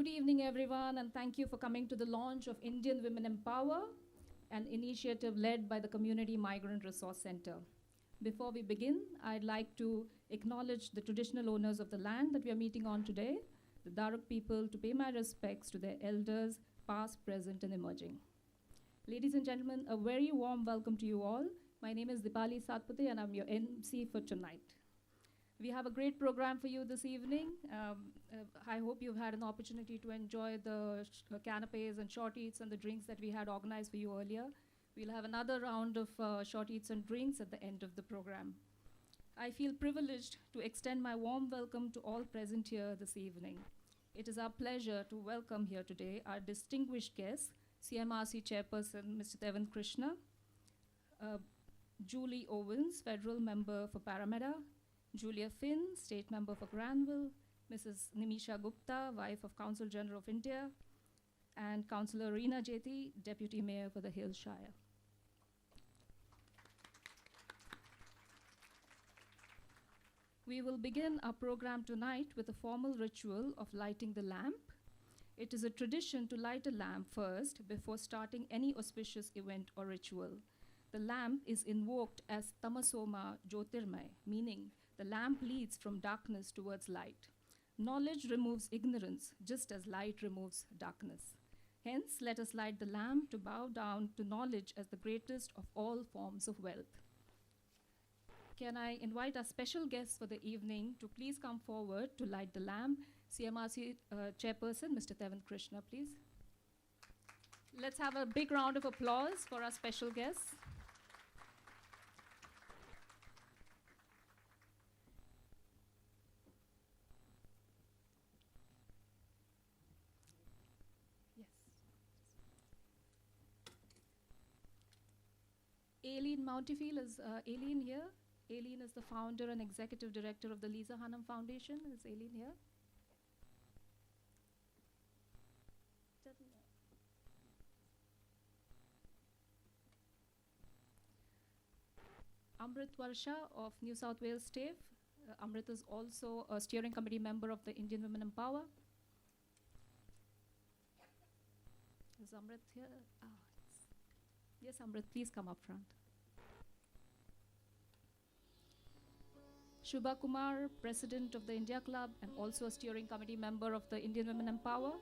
evening, everyone, and thank you for coming to the launch of Indian Women Empower, an initiative led by the Community Migrant Resource Center. Before we begin, I'd like to acknowledge the traditional owners of the land that we are meeting on today, the Daruk people, to pay my respects to their elders, past, present, and emerging. Ladies and gentlemen, a very warm welcome to you all. My name is Dipali Satpathy, and I'm your MC for tonight. We have a great program for you this evening. I hope you've had an opportunity to enjoy the canapes and short eats and the drinks that we had organized for you earlier. We'll have another round of short eats and drinks at the end of the program. I feel privileged to extend my warm welcome to all present here this evening. It is our pleasure to welcome here today our distinguished guests, CMRC Chairperson Mr. Devan Krishna, Julie Owens, Federal Member for Parramatta, Julia Finn, State Member for Granville, Mrs. Nimisha Gupta, wife of Consul General of India, and Councillor Reena Jeti, Deputy Mayor for the Hills Shire. We will begin our program tonight with a formal ritual of lighting the lamp. It is a tradition to light a lamp first before starting any auspicious event or ritual. The lamp is invoked as Tamasoma Jyotirmay, meaning the lamp leads from darkness towards light. Knowledge removes ignorance, just as light removes darkness. Hence, let us light the lamp to bow down to knowledge as the greatest of all forms of wealth. Can I invite our special guest for the evening to please come forward to light the lamp? CMRC Chairperson, Mr. Devan Krishna, please. Let's have a big round of applause for our special guests. Aileen Mountefield, is Aileen here? Aileen is the founder and executive director of the Lisa Hanum Foundation. Is Aileen here? Amrit Varsha of New South Wales TAFE. Amrit is also a steering committee member of the Indian Women Empower. Is Amrit here? Yes, Amrit, please come up front. Shubha Kumar, President of the India Club and also a steering committee member of the Indian Women Empower.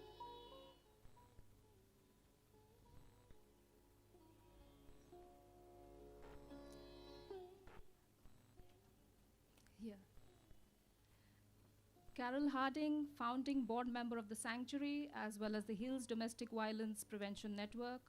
Here. Carol Harding, founding board member of the Sanctuary as well as the Hills Domestic Violence Prevention Network.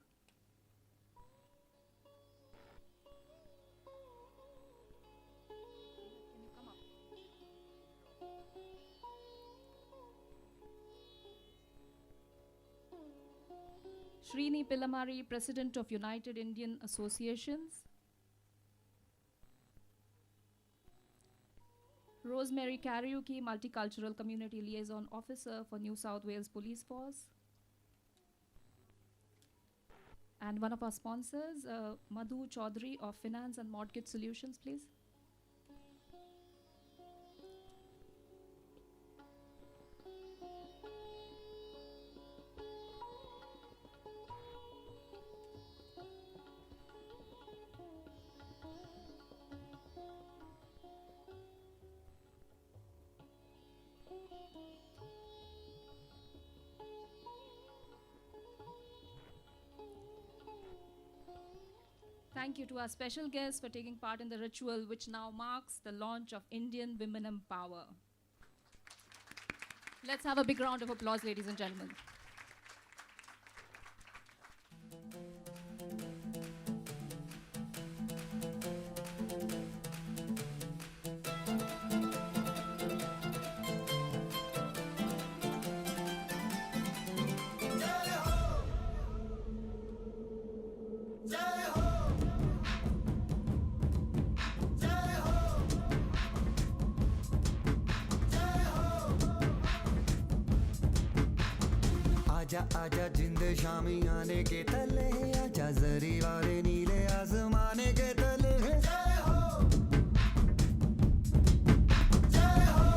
Srini Pillamari, President of United Indian Associations. Rosemary Kariuki, Multicultural Community Liaison Officer for New South Wales Police Force. And one of our sponsors, Madhu Chaudhary of Finance and Mortgage Solutions, please. Thank you to our special guests for taking part in the ritual, which now marks the launch of Indian Women Empower. Let's have a big round of applause, ladies and gentlemen. आजा आजा जिंद शामी आने के तले आजा जरी वाले नीले आसमाने के तले जय हो जय हो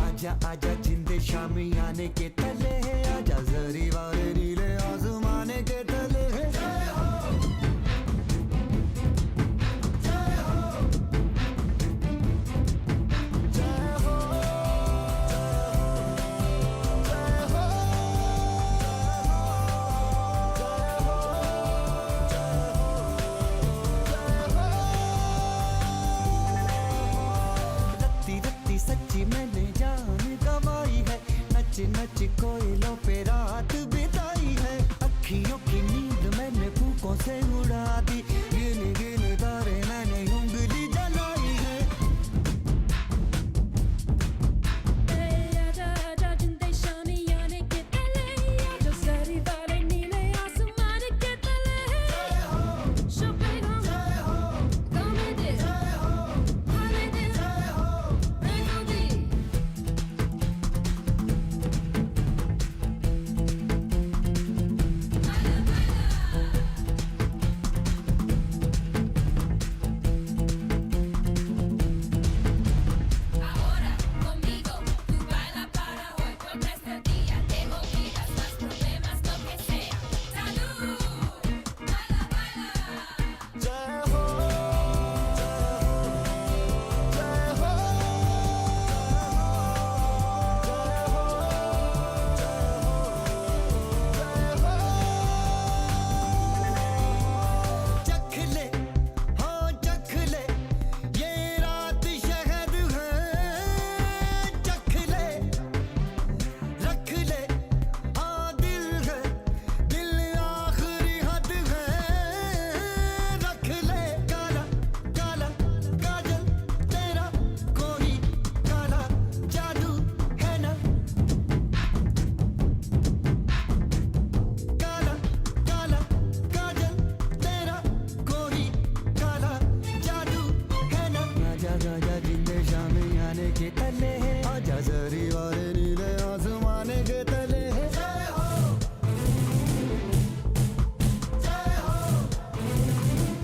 आजा आजा जिंदे शामी आने के तले है आजा जरी वाले नीले आसमाने के तले है जय हो जय हो जय हो जय हो रत्ती रत्ती सच्ची मैंने जान गवाई है नच नच कोयलों पे रात बिताई है अखियों की नींद मैंने फूकों से उड़ा दी गिन गिन तारे मैंने उंगली जलाई है आजा आजा जिंदे शामी आने के तले आजा सारी वाले नीले आसमान के तले जय हो शोपेगा जय हो गाने दे जय हो हाले दे जय हो रेखो दी Ahora conmigo tú baila para hoy por este día te olvidas más problemas lo que sea salud baila baila जय हो जय हो चख ले हाँ चख ले ये रात शहद है चख ले रख ले हाँ दिल है दिल आखिरी हद है रख ले काला काला काजल तेरा कोई काला जादू है ना काला काला काजल तेरा कोई काला जादू है ना आजा आजा जिंदे शामी आने के तले है आजा जरी वाले नीले आसमाने के तले है जय हो जय हो जय हो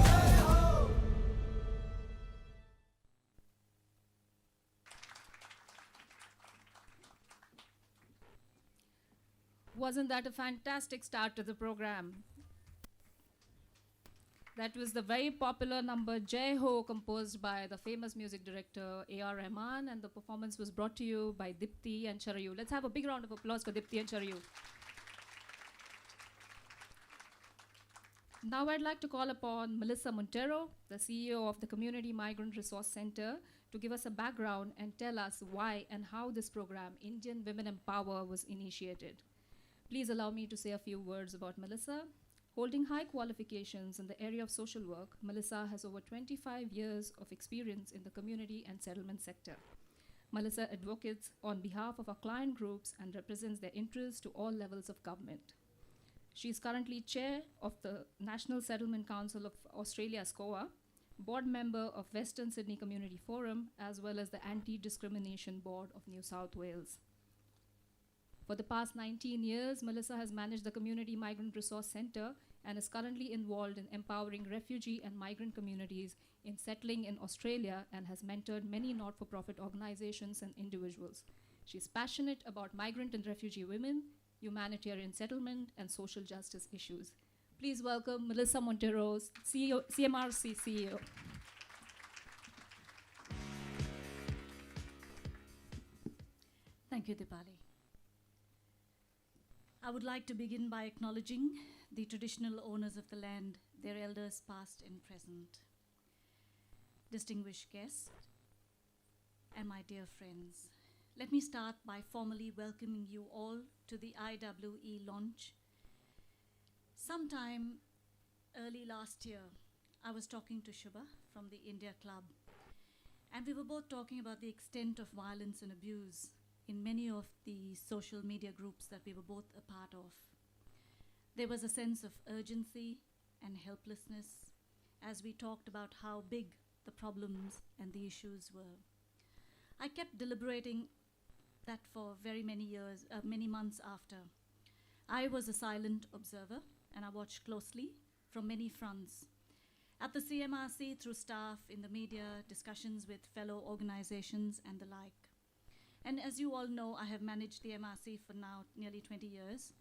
जय हो Wasn't that a fantastic start to the program? That was the very popular number Jai Ho, composed by the famous music director A.R. Rahman, and the performance was brought to you by Dipti and Charayu. Let's have a big round of applause for Dipti and Charayu. Now I'd like to call upon Melissa Montero, the CEO of the Community Migrant Resource Center, to give us a background and tell us why and how this program, Indian Women Empower, was initiated. Please allow me to say a few words about Melissa. Holding high qualifications in the area of social work, Melissa has over 25 years of experience in the community and settlement sector. Melissa advocates on behalf of our client groups and represents their interests to all levels of government. She is currently chair of the National Settlement Council of Australia, SCOA, board member of Western Sydney Community Forum, as well as the Anti-Discrimination Board of New South Wales. For the past 19 years, Melissa has managed the Community Migrant Resource Center and is currently involved in empowering refugee and migrant communities in settling in Australia and has mentored many not-for-profit organizations and individuals. She's passionate about migrant and refugee women, humanitarian settlement, and social justice issues. Please welcome Melissa Montero, CEO, CMRC CEO. Thank you, Dipali. I would like to begin by acknowledging the traditional owners of the land, their elders past and present, distinguished guests, and my dear friends. Let me start by formally welcoming you all to the IWE launch. Sometime early last year, I was talking to Shubha from the India Club, and we were both talking about the extent of violence and abuse in many of the social media groups that we were both a part of. There was a sense of urgency and helplessness as we talked about how big the problems and the issues were. I kept deliberating that for very many years, many months after. I was a silent observer and I watched closely from many fronts. At the CMRC, through staff, in the media, discussions with fellow organizations and the like. And as you all know, I have managed the MRC for now nearly 20 years.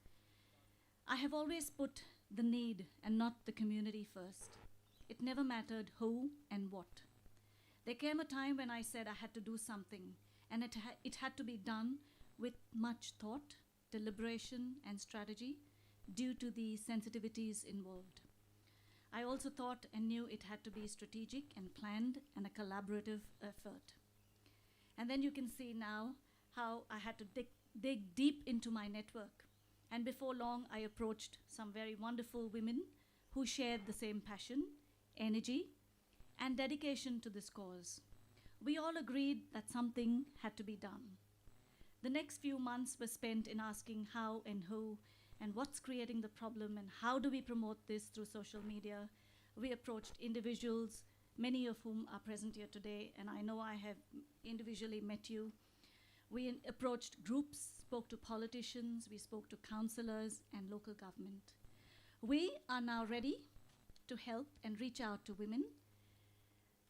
I have always put the need and not the community first. It never mattered who and what. There came a time when I said I had to do something, and it had to be done with much thought, deliberation, and strategy due to the sensitivities involved. I also thought and knew it had to be strategic and planned and a collaborative effort. And then you can see now how I had to dig deep into my network. And before long, I approached some very wonderful women who shared the same passion, energy, and dedication to this cause. We all agreed that something had to be done. The next few months were spent in asking how and who and what's creating the problem and how do we promote this through social media. We approached individuals, many of whom are present here today, and I know I have individually met you. We approached groups, spoke to politicians, we spoke to councillors and local government. We are now ready to help and reach out to women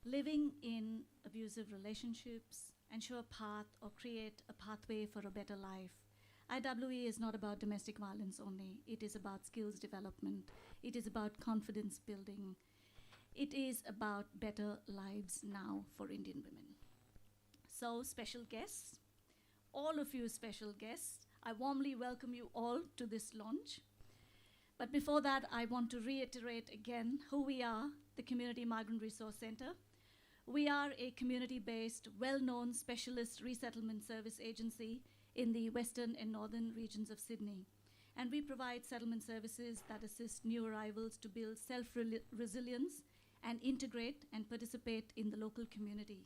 living in abusive relationships and show a path or create a pathway for a better life. IWE is not about domestic violence only. It is about skills development. It is about confidence building. It is about better lives now for Indian women. So, special guests, all of you special guests, I warmly welcome you all to this launch. But before that, I want to reiterate again who we are, the Community Migrant Resource Centre. We are a community-based, well-known specialist resettlement service agency in the western and northern regions of Sydney. And we provide settlement services that assist new arrivals to build self-resilience and integrate and participate in the local community.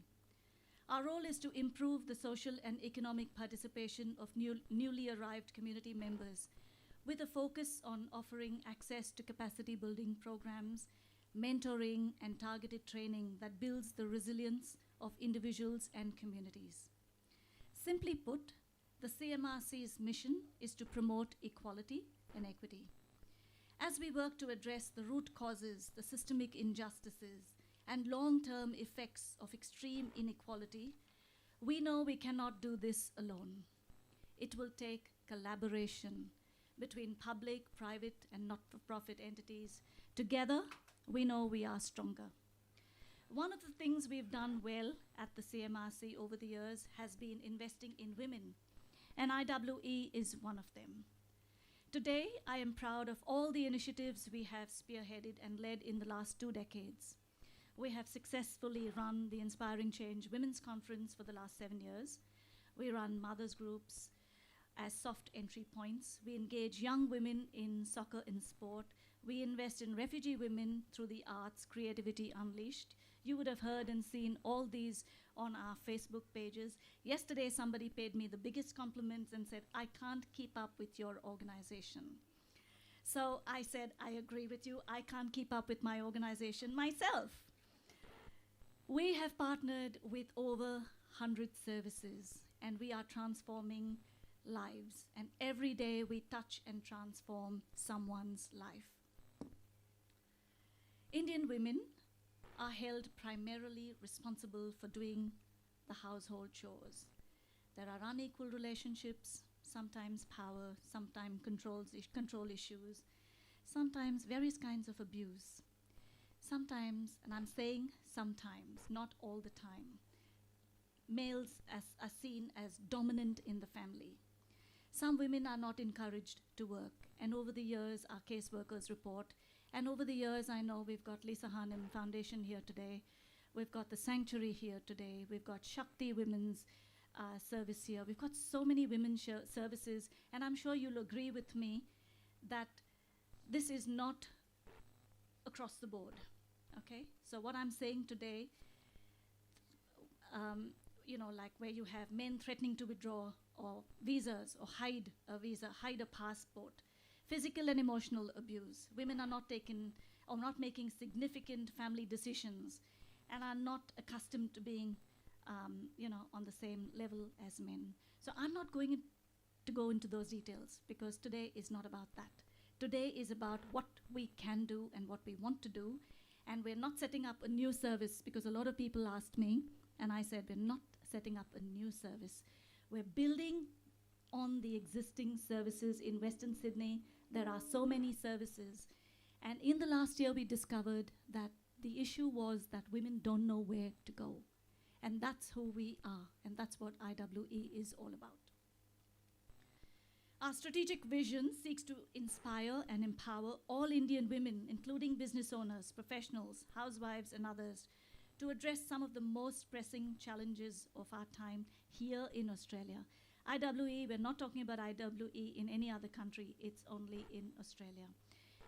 Our role is to improve the social and economic participation of newly arrived community members with a focus on offering access to capacity building programs, mentoring, and targeted training that builds the resilience of individuals and communities. Simply put, the CMRC's mission is to promote equality and equity. As we work to address the root causes, the systemic injustices, and long-term effects of extreme inequality, we know we cannot do this alone. It will take collaboration between public, private, and not-for-profit entities. Together, we know we are stronger. One of the things we've done well at the CMRC over the years has been investing in women, and IWE is one of them. Today, I am proud of all the initiatives we have spearheaded and led in the last 2 decades. We have successfully run the Inspiring Change Women's Conference for the last 7 years. We run mothers groups as soft entry points. We engage young women in soccer and sport. We invest in refugee women through the arts, Creativity Unleashed. You would have heard and seen all these on our Facebook pages. Yesterday, somebody paid me the biggest compliments and said, I can't keep up with your organization. So I said, I agree with you. I can't keep up with my organization myself. We have partnered with over 100 services, and we are transforming lives. And every day we touch and transform someone's life. Indian women are held primarily responsible for doing the household chores. There are unequal relationships, sometimes power, sometimes control issues, sometimes various kinds of abuse. Sometimes, and I'm saying sometimes, not all the time, males are seen as dominant in the family. Some women are not encouraged to work, and over the years, our caseworkers report, and over the years, I know we've got Lisa Hanem Foundation here today, we've got the Sanctuary here today, we've got Shakti Women's service here, we've got so many women's services, and I'm sure you'll agree with me that this is not across the board, okay? So what I'm saying today, like where you have men threatening to withdraw or visas or hide a visa, hide a passport, Physical and emotional abuse. Women are not taken or not making significant family decisions and are not accustomed to being, on the same level as men. So I'm not going to go into those details because today is not about that. Today is about what we can do and what we want to do. And we're not setting up a new service because a lot of people asked me, and I said, we're not setting up a new service. We're building on the existing services in Western Sydney. There are so many services. And in the last year, we discovered that the issue was that women don't know where to go. And that's who we are, and that's what IWE is all about. Our strategic vision seeks to inspire and empower all Indian women, including business owners, professionals, housewives, and others, to address some of the most pressing challenges of our time here in Australia. IWE, we're not talking about IWE in any other country, it's only in Australia.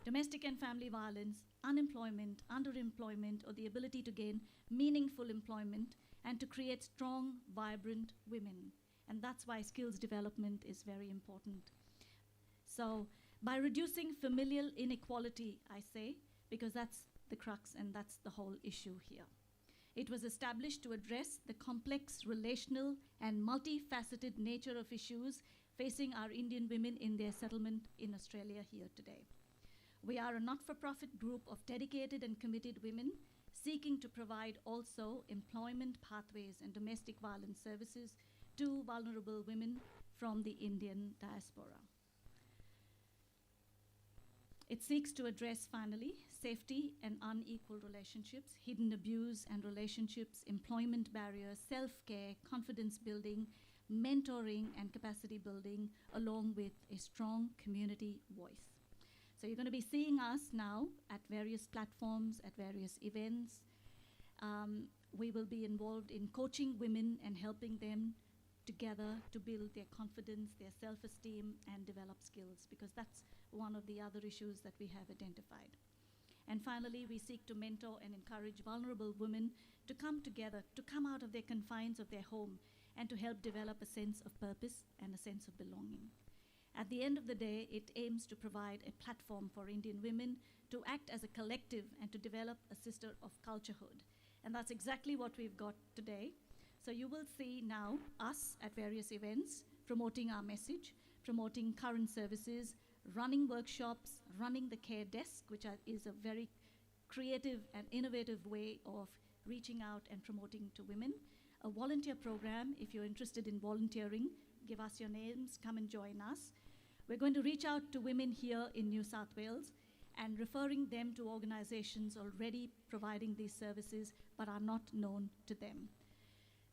Domestic and family violence, unemployment, underemployment, or the ability to gain meaningful employment and to create strong, vibrant women. And that's why skills development is very important. So by reducing familial inequality, I say, because that's the crux and that's the whole issue here. It was established to address the complex relational and multifaceted nature of issues facing our Indian women in their settlement in Australia here today. We are a not-for-profit group of dedicated and committed women seeking to provide also employment pathways and domestic violence services to vulnerable women from the Indian diaspora. It seeks to address, finally, safety and unequal relationships, hidden abuse and relationships, employment barriers, self-care, confidence building, mentoring, and capacity building, along with a strong community voice. So you're going to be seeing us now at various platforms, at various events. We will be involved in coaching women and helping them together to build their confidence, their self-esteem, and develop skills, because that's one of the other issues that we have identified. And finally, we seek to mentor and encourage vulnerable women to come together, to come out of their confines of their home, and to help develop a sense of purpose and a sense of belonging. At the end of the day, it aims to provide a platform for Indian women to act as a collective and to develop a sister of culturehood. And that's exactly what we've got today. So you will see now us at various events promoting our message, promoting current services, running workshops, running the care desk, which is a very creative and innovative way of reaching out and promoting to women. A volunteer program, if you're interested in volunteering, give us your names, come and join us. We're going to reach out to women here in New South Wales and referring them to organizations already providing these services but are not known to them.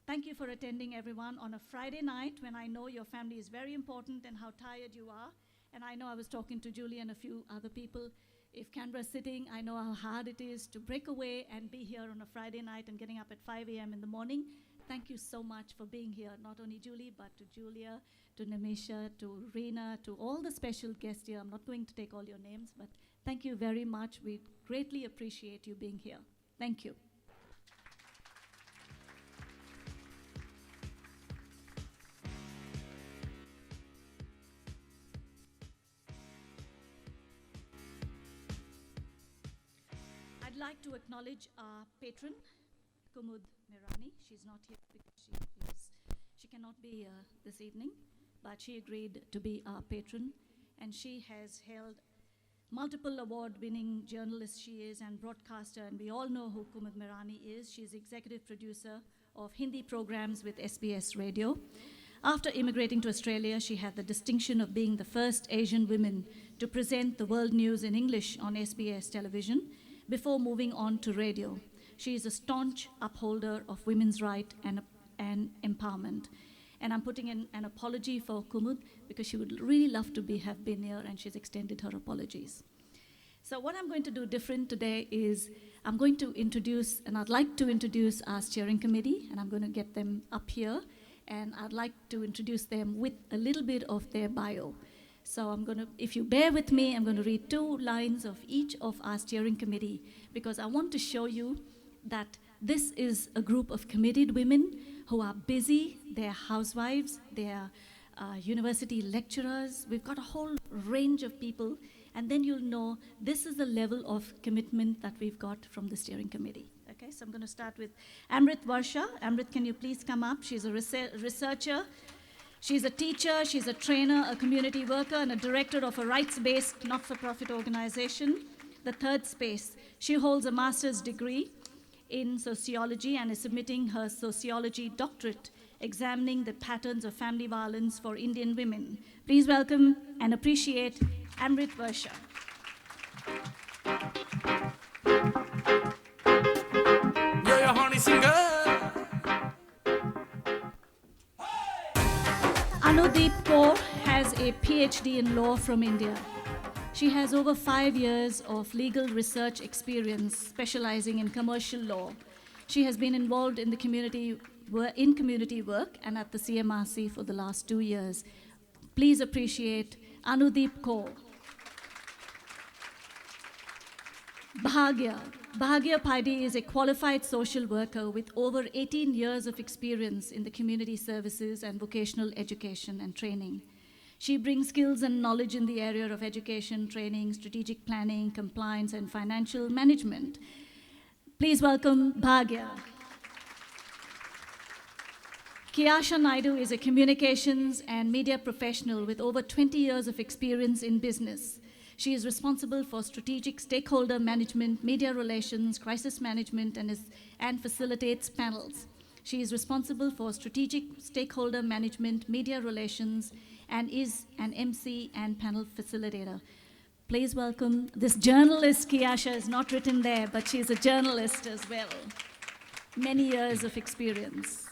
Thank you for attending, everyone, on a Friday night when I know your family is very important and how tired you are. And I know I was talking to Julie and a few other people. If Canberra's sitting, I know how hard it is to break away and be here on a Friday night and getting up at 5 a.m. in the morning. Thank you so much for being here, not only Julie, but to Julia, to Namisha, to Reena, to all the special guests here. I'm not going to take all your names, but thank you very much. We greatly appreciate you being here. Thank you. I'd like to acknowledge our patron, Kumud Mirani. She's not here because she cannot be here this evening, but she agreed to be our patron, and she has held multiple award-winning journalist she is and broadcaster, and we all know who Kumud Mirani is. She's executive producer of Hindi programs with SBS Radio. After immigrating to Australia, she had the distinction of being the first Asian woman to present the world news in English on SBS television before moving on to radio. She is a staunch upholder of women's rights and empowerment. And I'm putting in an apology for Kumud because she would really love to have been here, and she's extended her apologies. So what I'm going to do different today is I'm going to introduce, and I'd like to introduce our steering committee, and I'm going to get them up here, and I'd like to introduce them with a little bit of their bio. So I'm going to, if you bear with me, I'm going to read 2 lines of each of our steering committee because I want to show you that this is a group of committed women who are busy, they're housewives, they're university lecturers. We've got a whole range of people, and then you'll know this is the level of commitment that we've got from the steering committee. Okay, so I'm going to start with Amrit Varsha. Amrit, can you please come up? She's a researcher. She's a teacher, she's a trainer, a community worker, and a director of a rights-based not-for-profit organization, The Third Space. She holds a master's degree in sociology and is submitting her sociology doctorate, examining the patterns of family violence for Indian women. Please welcome and appreciate Amrit Varsha. You're a honey singer. Anudeep Kaur has a PhD in law from India. She has over 5 years of legal research experience specializing in commercial law. She has been involved in the community work and at the CMRC for the last 2 years. Please appreciate Anudeep Kaur. Bhagya Paidi is a qualified social worker with over 18 years of experience in the community services and vocational education and training. She brings skills and knowledge in the area of education, training, strategic planning, compliance, and financial management. Please welcome Bhagya. Kiyasha Naidu is a communications and media professional with over 20 years of experience in business. She is responsible for strategic stakeholder management, media relations, crisis management, and facilitates panels. She is responsible for strategic stakeholder management, media relations, and is an MC and panel facilitator. Please welcome this journalist. Kiyasha is not written there, but she is a journalist as well. Many years of experience.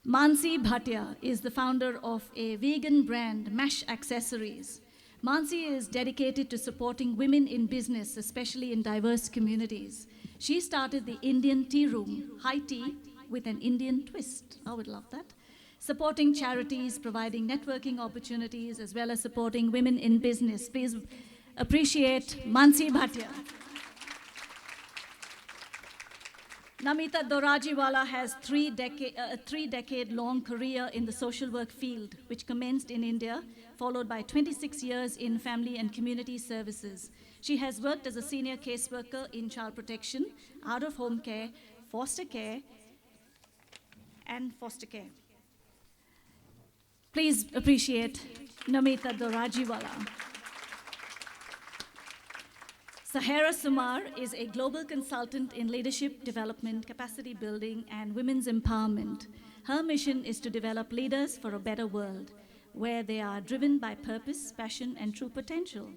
Mansi Bhatia is the founder of a vegan brand, Mash Accessories. Mansi is dedicated to supporting women in business, especially in diverse communities. She started the Indian Tea Room, high tea with an Indian twist. I would love that. Supporting charities, providing networking opportunities, as well as supporting women in business. Please appreciate Mansi Bhatia. Namita Dorajiwala has a three-decade-long career in the social work field, which commenced in India, followed by 26 years in family and community services. She has worked as a senior caseworker in child protection, out-of-home care, foster care, and foster care. Please appreciate Namita Dorajiwala. Sahara Sumar is a global consultant in leadership development, capacity building, and women's empowerment. Her mission is to develop leaders for a better world, where they are driven by purpose, passion, and true potential.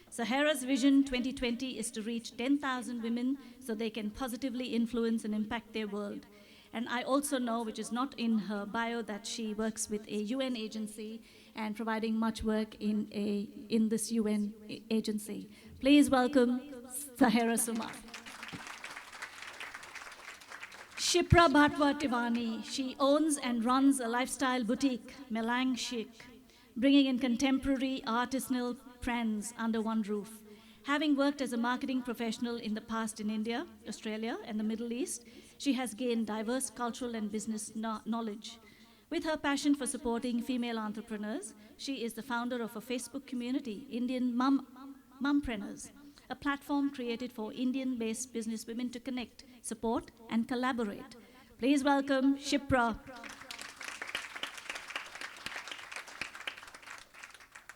Sahara's Vision 2020 is to reach 10,000 women so they can positively influence and impact their world. And I also know, which is not in her bio, that she works with a UN agency and providing much work in this UN agency. Please welcome Sahara Sumar. Shipra Bhatwa Tivani. She owns and runs a lifestyle boutique, Melang Chic, bringing in contemporary artisanal brands under one roof. Having worked as a marketing professional in the past in India, Australia, and the Middle East, she has gained diverse cultural and business knowledge. With her passion for supporting female entrepreneurs, she is the founder of a Facebook community, Indian Mumpreneurs, a platform created for Indian-based business women to connect, support, and collaborate. Please welcome Shipra.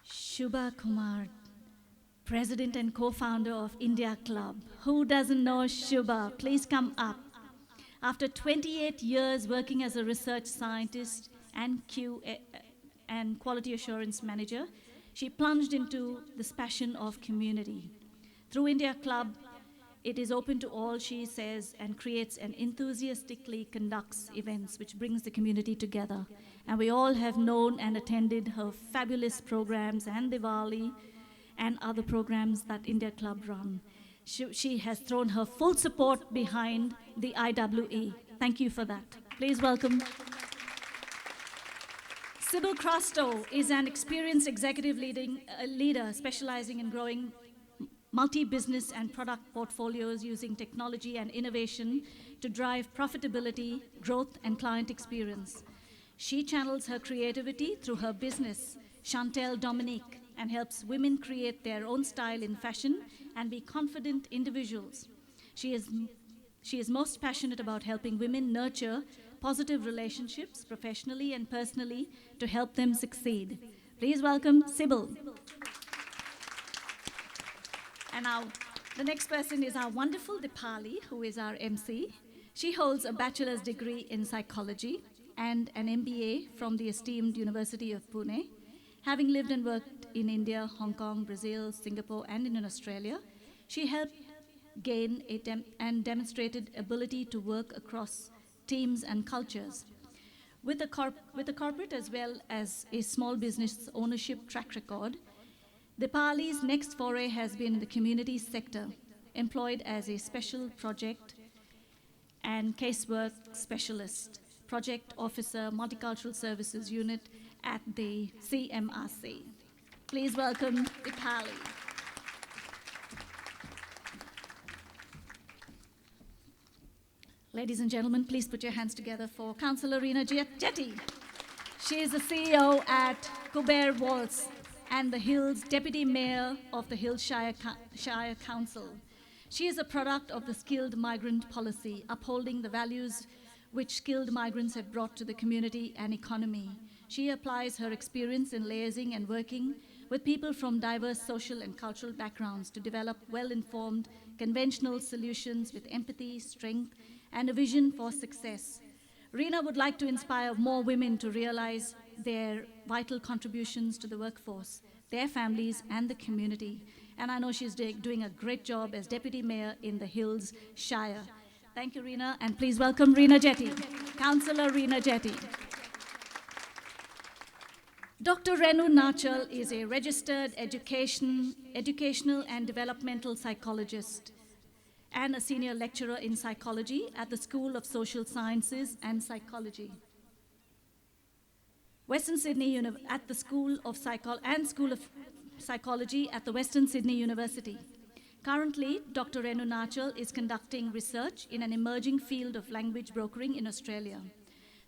Shubha Kumar, president and co-founder of India Club. Who doesn't know Shubha? Please come up. After 28 years working as a research scientist and quality assurance manager, she plunged into this passion of community. Through India Club, it is open to all, she says, and creates and enthusiastically conducts events which brings the community together. And we all have known and attended her fabulous programs and Diwali and other programs that India Club run. She has thrown her full support behind the IWE. Thank you for that. Please welcome. Sybil Crasto is an experienced executive leader specializing in growing multi-business and product portfolios using technology and innovation to drive profitability, growth, and client experience. She channels her creativity through her business, Chantel Dominique, and helps women create their own style in fashion and be confident individuals. She is most passionate about helping women nurture positive relationships professionally and personally to help them succeed. Please welcome Sybil. And now, the next person is our wonderful Dipali, who is our MC. She holds a bachelor's degree in psychology and an MBA from the esteemed University of Pune. Having lived and worked in India, Hong Kong, Brazil, Singapore, and in Australia, she helped gain and demonstrated ability to work across teams and cultures. With a corporate as well as a small business ownership track record, Dipali's next foray has been in the community sector, employed as a special project and casework specialist, project officer, multicultural services unit at the CMRC. Please welcome Dipali. Ladies and gentlemen, please put your hands together for Councillor Reena Jetty. She is the CEO at Kuber Waltz and the Hills Deputy Mayor of the Hills Shire Council. She is a product of the skilled migrant policy, upholding the values which skilled migrants have brought to the community and economy. She applies her experience in liaising and working with people from diverse social and cultural backgrounds to develop well-informed, conventional solutions with empathy, strength, and a vision for success. Reena would like to inspire more women to realize their vital contributions to the workforce, their families, and the community. And I know she's doing a great job as Deputy Mayor in the Hills Shire. Thank you, Reena, and please welcome Reena Jetty, Councillor Reena Jetty. Dr. Renu Nachal is a registered educational and developmental psychologist and a senior lecturer in psychology at the School of Social Sciences and Psychology. Western Sydney at the School of Psychology at the Western Sydney University. Currently, Dr. Renu Nachal is conducting research in an emerging field of language brokering in Australia,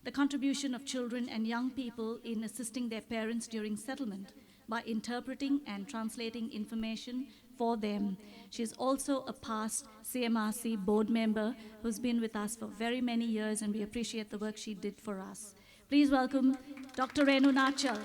the contribution of children and young people in assisting their parents during settlement by interpreting and translating information for them. She is also a past CMRC board member who's been with us for very many years, and we appreciate the work she did for us. Please welcome Dr. Renu Nachal.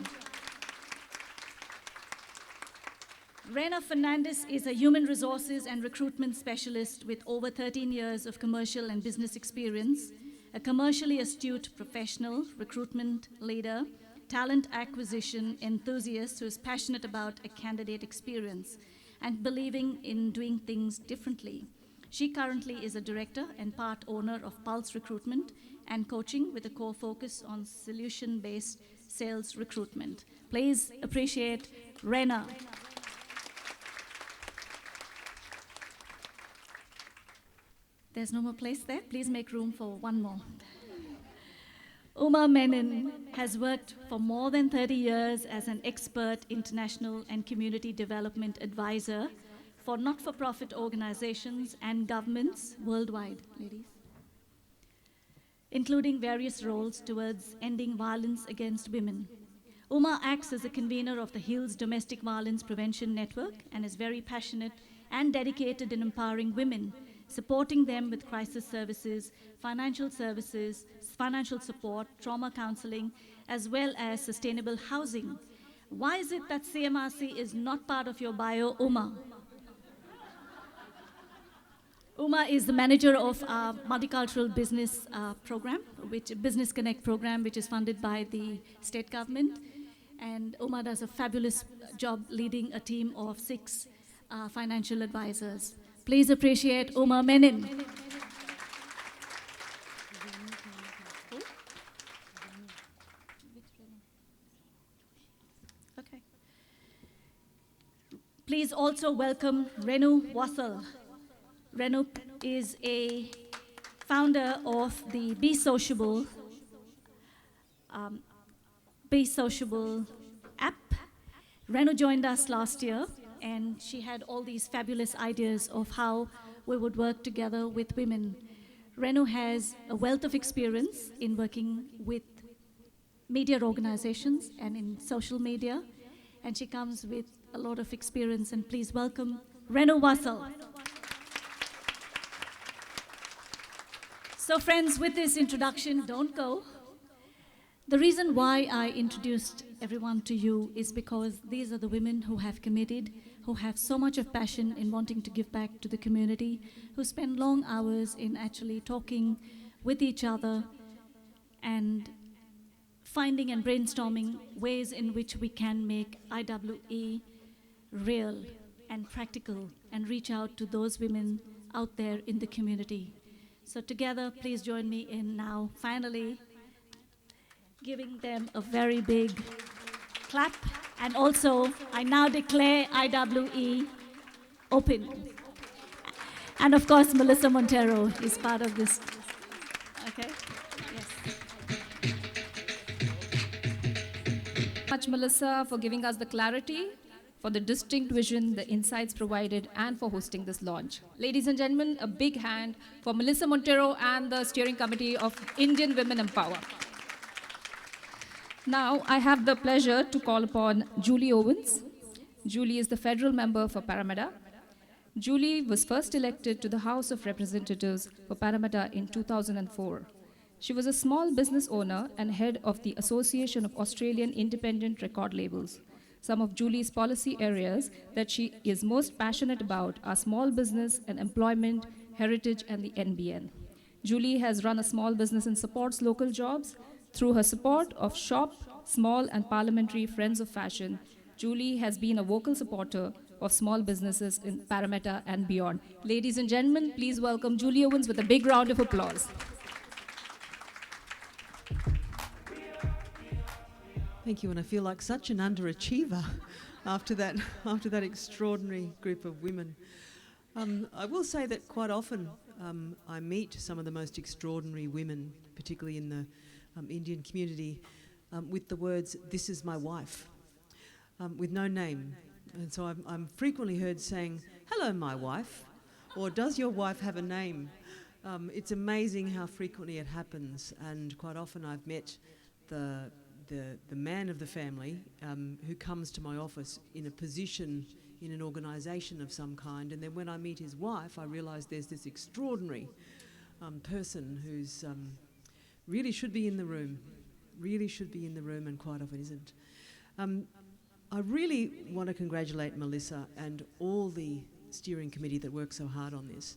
Rena Fernandez is a human resources and recruitment specialist with over 13 years of commercial and business experience, a commercially astute professional, recruitment leader, talent acquisition enthusiast who is passionate about a candidate experience and believing in doing things differently. She currently is a director and part owner of Pulse Recruitment and Coaching with a core focus on solution-based sales recruitment. Please appreciate Rena. There's no more place there. Please make room for one more. Uma Menon has worked for more than 30 years as an expert international and community development advisor for not-for-profit organizations and governments worldwide, ladies, including various roles towards ending violence against women. Uma acts as a convener of the Hills Domestic Violence Prevention Network and is very passionate and dedicated in empowering women, supporting them with crisis services, financial support, trauma counseling, as well as sustainable housing. Why is it that CMRC is not part of your bio, Uma? Uma is the manager of our multicultural business program, Business Connect program, which is funded by the state government. And Uma does a fabulous job leading a team of 6 financial advisors. Please appreciate Uma Menon. Okay. Please also welcome Renu Wassel. Renu is a founder of the Be Sociable app. Renu joined us last year, and she had all these fabulous ideas of how we would work together with women. Renu has a wealth of experience in working with media organizations and in social media. And she comes with a lot of experience. And please welcome Renu Wassel. So friends, with this introduction, don't go. The reason why I introduced everyone to you is because these are the women who have committed, who have so much of passion in wanting to give back to the community, who spend long hours in actually talking with each other and finding and brainstorming ways in which we can make IWE real and practical and reach out to those women out there in the community. So together, please join me in now, finally, giving them a very big clap. And also, I now declare IWE open. And of course, Melissa Montero is part of this. Okay? Yes. Much, Melissa, for giving us the clarity, for the distinct vision, the insights provided, and for hosting this launch. Ladies and gentlemen, a big hand for Melissa Montero and the steering committee of Indian Women Empower. Now, I have the pleasure to call upon Julie Owens. Julie is the federal member for Parramatta. Julie was first elected to the House of Representatives for Parramatta in 2004. She was a small business owner and head of the Association of Australian Independent Record Labels. Some of Julie's policy areas that she is most passionate about are small business and employment, heritage, and the NBN. Julie has run a small business and supports local jobs. Through her support of Shop, Small, and Parliamentary Friends of Fashion, Julie has been a vocal supporter of small businesses in Parramatta and beyond. Ladies and gentlemen, please welcome Julie Owens with a big round of applause. Thank you, and I feel like such an underachiever after that extraordinary group of women. I will say that quite often I meet some of the most extraordinary women, particularly in the Indian community, with the words, "This is my wife," with no name. And so I'm frequently heard saying, "Hello, my wife," or "Does your wife have a name?" It's amazing how frequently it happens, and quite often I've met the man of the family who comes to my office in a position in an organisation of some kind, and then when I meet his wife, I realise there's this extraordinary person who's really should be in the room, and quite often isn't. I really want to congratulate Melissa and all the steering committee that worked so hard on this.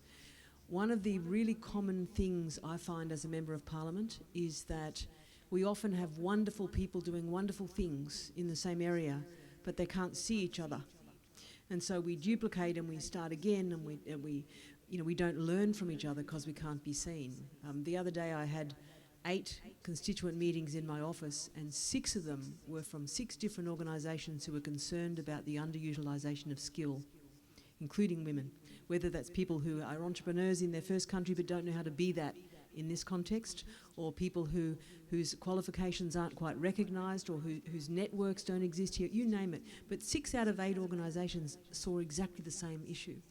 One of the really common things I find as a Member of Parliament is that we often have wonderful people doing wonderful things in the same area, but they can't see each other. And so we duplicate and we start again, and we don't learn from each other because we can't be seen. The other day I had 8 constituent meetings in my office, and 6 of them were from 6 different organisations who were concerned about the underutilisation of skill, including women, whether that's people who are entrepreneurs in their first country but don't know how to be that in this context, or people whose qualifications aren't quite recognised, or whose networks don't exist here, you name it. But 6 out of 8 organisations saw exactly the same issue.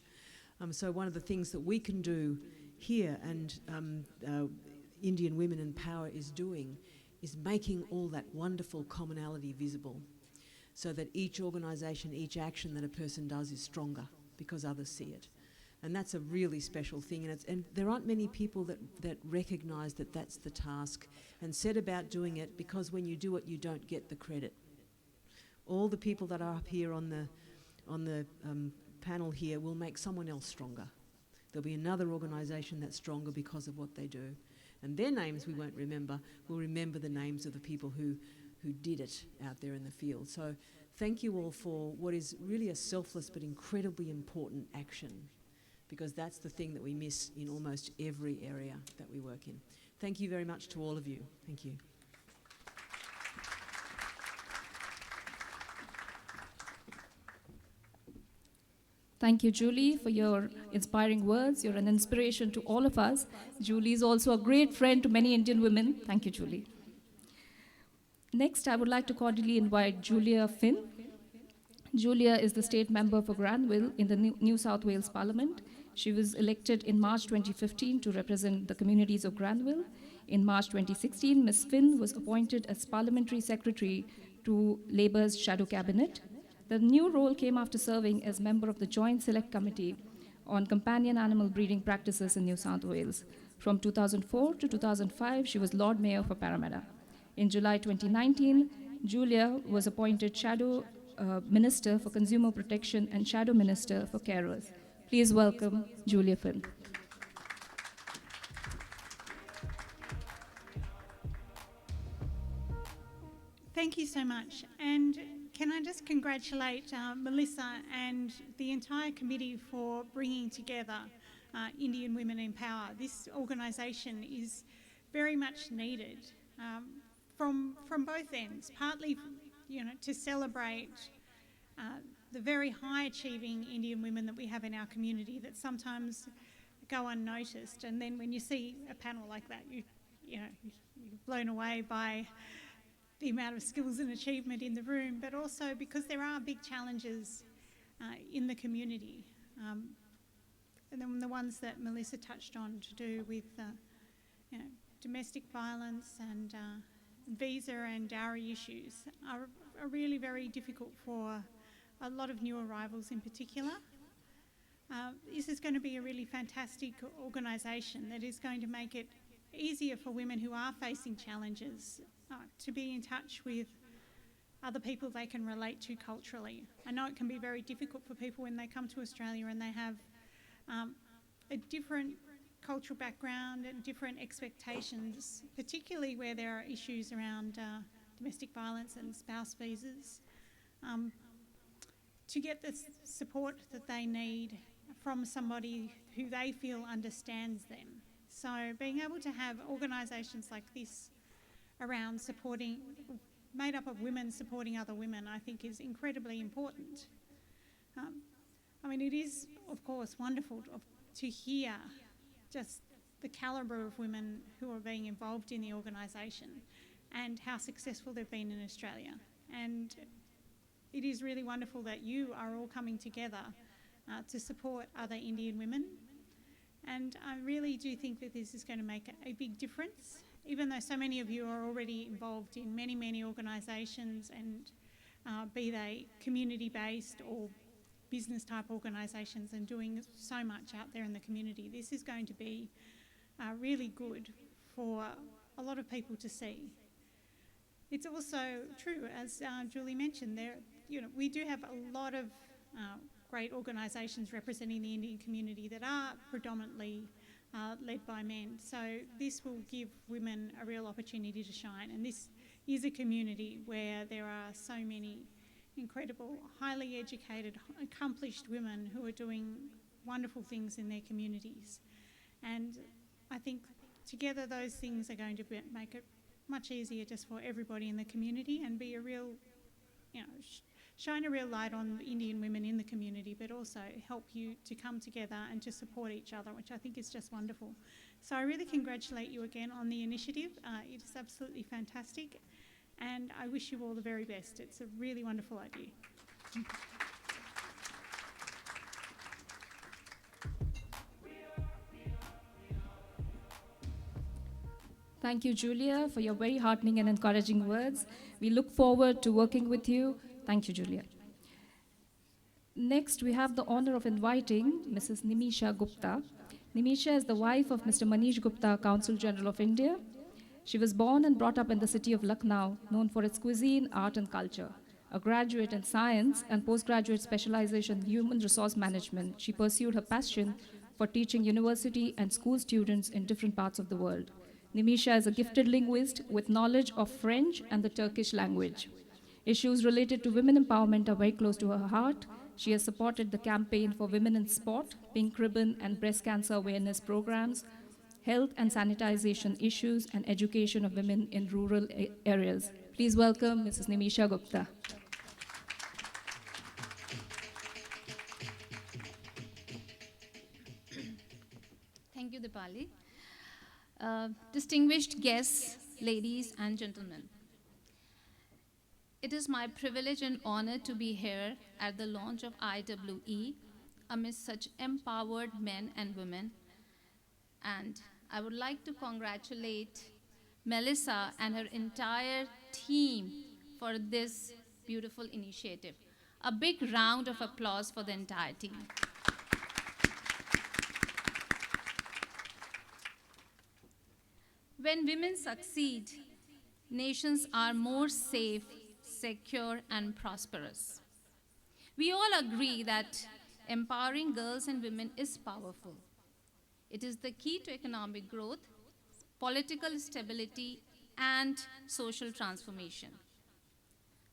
So one of the things that we can do here, and Indian Women in Power is doing, is making all that wonderful commonality visible, so that each organisation, each action that a person does is stronger because others see it. And that's a really special thing, and there aren't many people that recognise that that's the task and set about doing it, because when you do it, you don't get the credit. All the people that are up here on the panel here will make someone else stronger. There'll be another organisation that's stronger because of what they do. And their names we won't remember. We'll remember the names of the people who did it out there in the field. So thank you all for what is really a selfless but incredibly important action, because that's the thing that we miss in almost every area that we work in. Thank you very much to all of you. Thank you. Thank you, Julie, for your inspiring words. You're an inspiration to all of us. Julie is also a great friend to many Indian women. Thank you, Julie. Next, I would like to cordially invite Julia Finn. Julia is the state member for Granville in the New South Wales Parliament. She was elected in March 2015 to represent the communities of Granville. In March 2016, Ms. Finn was appointed as Parliamentary Secretary to Labour's Shadow Cabinet. The new role came after serving as member of the Joint Select Committee on Companion Animal Breeding Practices in New South Wales. From 2004 to 2005, she was Lord Mayor for Parramatta. In July 2019, Julia was appointed Shadow Minister for Consumer Protection and Shadow Minister for Carers. Please welcome Julia Finn. Thank you so much. And can I just congratulate Melissa and the entire committee for bringing together Indian Women in Power. This organisation is very much needed from both ends, partly to celebrate the very high achieving Indian women that we have in our community that sometimes go unnoticed, and then when you see a panel like that, you're blown away by the amount of skills and achievement in the room, but also because there are big challenges in the community, and then the ones that Melissa touched on to do with domestic violence and visa and dowry issues are really very difficult for a lot of new arrivals in particular. This is going to be a really fantastic organisation that is going to make it easier for women who are facing challenges to be in touch with other people they can relate to culturally. I know it can be very difficult for people when they come to Australia and they have a different cultural background and different expectations, particularly where there are issues around domestic violence and spouse visas, to get the support that they need from somebody who they feel understands them. So being able to have organisations like this around supporting, made up of women supporting other women, I think is incredibly important. I mean, it is, of course, wonderful to hear just the calibre of women who are being involved in the organisation and how successful they've been in Australia. And it is really wonderful that you are all coming together to support other Indian women. And I really do think that this is going to make a big difference, even though so many of you are already involved in many, many organisations, and be they community-based or business-type organisations, and doing so much out there in the community. This is going to be really good for a lot of people to see. It's also true, as Julie mentioned, we do have a lot of great organisations representing the Indian community that are predominantly led by men. So this will give women a real opportunity to shine. And this is a community where there are so many incredible, highly educated, accomplished women who are doing wonderful things in their communities. And I think together those things are going to make it much easier just for everybody in the community, and be a real, shine a real light on Indian women in the community, but also help you to come together and to support each other, which I think is just wonderful. So I really congratulate you again on the initiative. It is absolutely fantastic, and I wish you all the very best. It's a really wonderful idea. Thank you, Julia, for your very heartening and encouraging words. We look forward to working with you. Thank you, Julia. Next, we have the honor of inviting Mrs. Nimisha Gupta. Nimisha is the wife of Mr. Manish Gupta, Consul General of India. She was born and brought up in the city of Lucknow, known for its cuisine, art, and culture. A graduate in science and postgraduate specialization in human resource management, she pursued her passion for teaching university and school students in different parts of the world. Nimisha is a gifted linguist with knowledge of French and the Turkish language. Issues related to women empowerment are very close to her heart. She has supported the campaign for women in sport, pink ribbon and breast cancer awareness programs, health and sanitization issues, and education of women in rural areas. Please welcome Mrs. Nimisha Gupta. Thank you, Dipali. Distinguished guests, ladies and gentlemen. It is my privilege and honor to be here at the launch of IWE amidst such empowered men and women. And I would like to congratulate Melissa, and her entire team for this beautiful initiative. A big round of applause for the entire team. When women succeed, nations are more safe, secure, and prosperous. We all agree that empowering girls and women is powerful. It is the key to economic growth, political stability, and social transformation.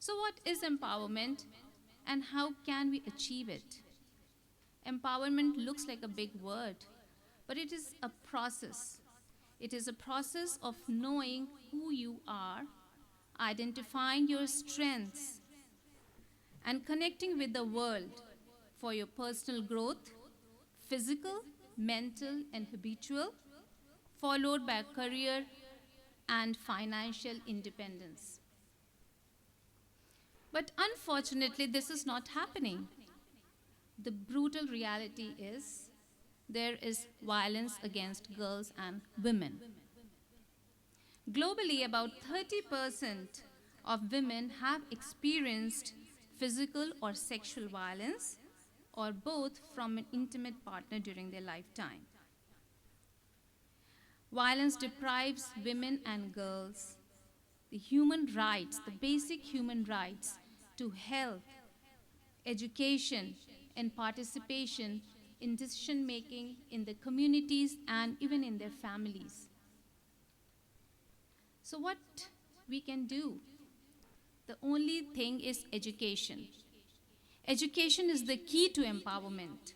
So, what is empowerment and how can we achieve it? Empowerment looks like a big word, but it is a process. It is a process of knowing who you are, identifying your strengths, and connecting with the world for your personal growth, physical, mental, and habitual, followed by career and financial independence. But unfortunately, this is not happening. The brutal reality is there is violence against girls and women. Globally, about 30% of women have experienced physical or sexual violence, or both, from an intimate partner during their lifetime. Violence deprives women and girls the human rights, the basic human rights to health, education, and participation in decision making in the communities and even in their families. So, what we can do? The only thing is education. Education is the key to empowerment.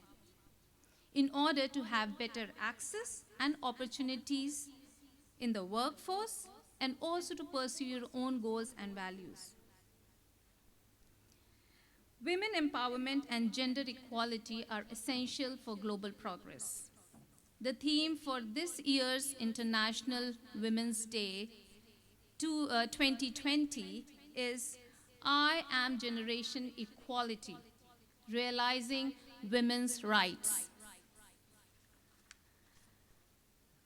In order to have better access and opportunities in the workforce and also to pursue your own goals and values. Women empowerment and gender equality are essential for global progress. The theme for this year's International Women's Day 2020 is I Am Generation Equality, Realizing Women's Rights.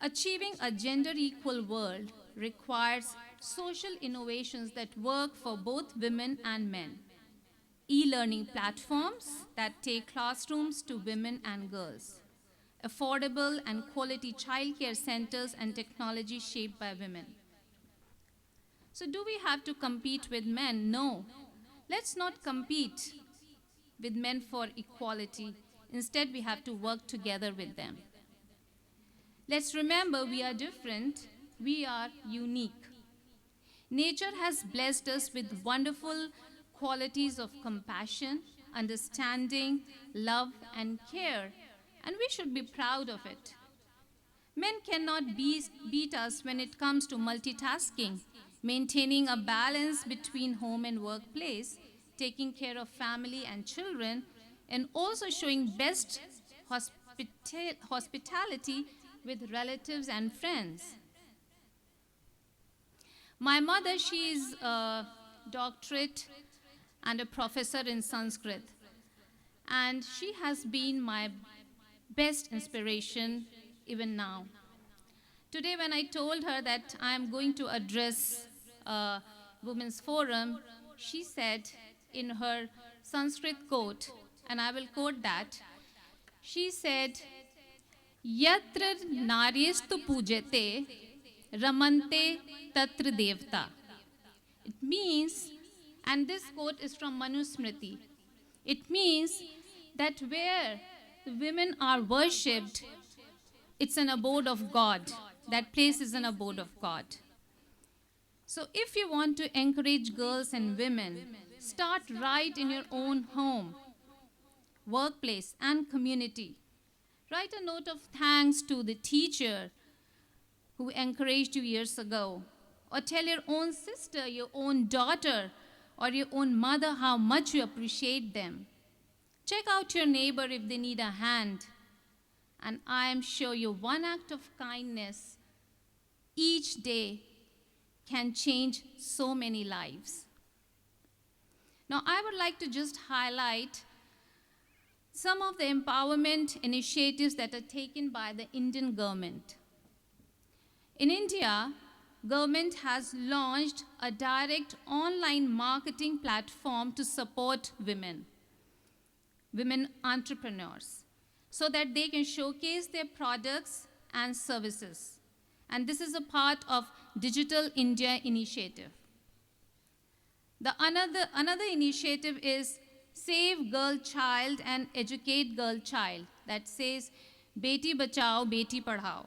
Achieving a gender equal world requires social innovations that work for both women and men. E-learning platforms that take classrooms to women and girls. Affordable and quality childcare centers and technology shaped by women. So do we have to compete with men? No. Let's not compete with men for equality. Instead, we have to work together with them. Let's remember we are different, we are unique. Nature has blessed us with wonderful qualities of compassion, understanding, love, and care, and we should be proud of it. Men cannot beat us when it comes to multitasking, maintaining a balance between home and workplace, taking care of family and children, and also showing best hospitality with relatives and friends. My mother, she is a doctorate and a professor in Sanskrit, and she has been my best inspiration even now. Today, when I told her that I am going to address a women's forum, she said in her Sanskrit quote, and I will quote that, she said, Yatra naryestu pujate, ramante tatra devta. It means, and this quote is from Manusmriti, it means that where the women are worshipped, it's an abode of God. That place is an abode of God. So if you want to encourage girls and women, start right in your own home, workplace, and community. Write a note of thanks to the teacher who encouraged you years ago. Or tell your own sister, your own daughter, or your own mother how much you appreciate them. Check out your neighbor if they need a hand. And I am sure your one act of kindness each day can change so many lives. Now, I would like to just highlight some of the empowerment initiatives that are taken by the Indian government. In India, government has launched a direct online marketing platform to support women entrepreneurs, so that they can showcase their products and services. And this is a part of Digital India initiative. Another initiative is Save Girl Child and Educate Girl Child, that says Beti Bachao, Beti Padhao.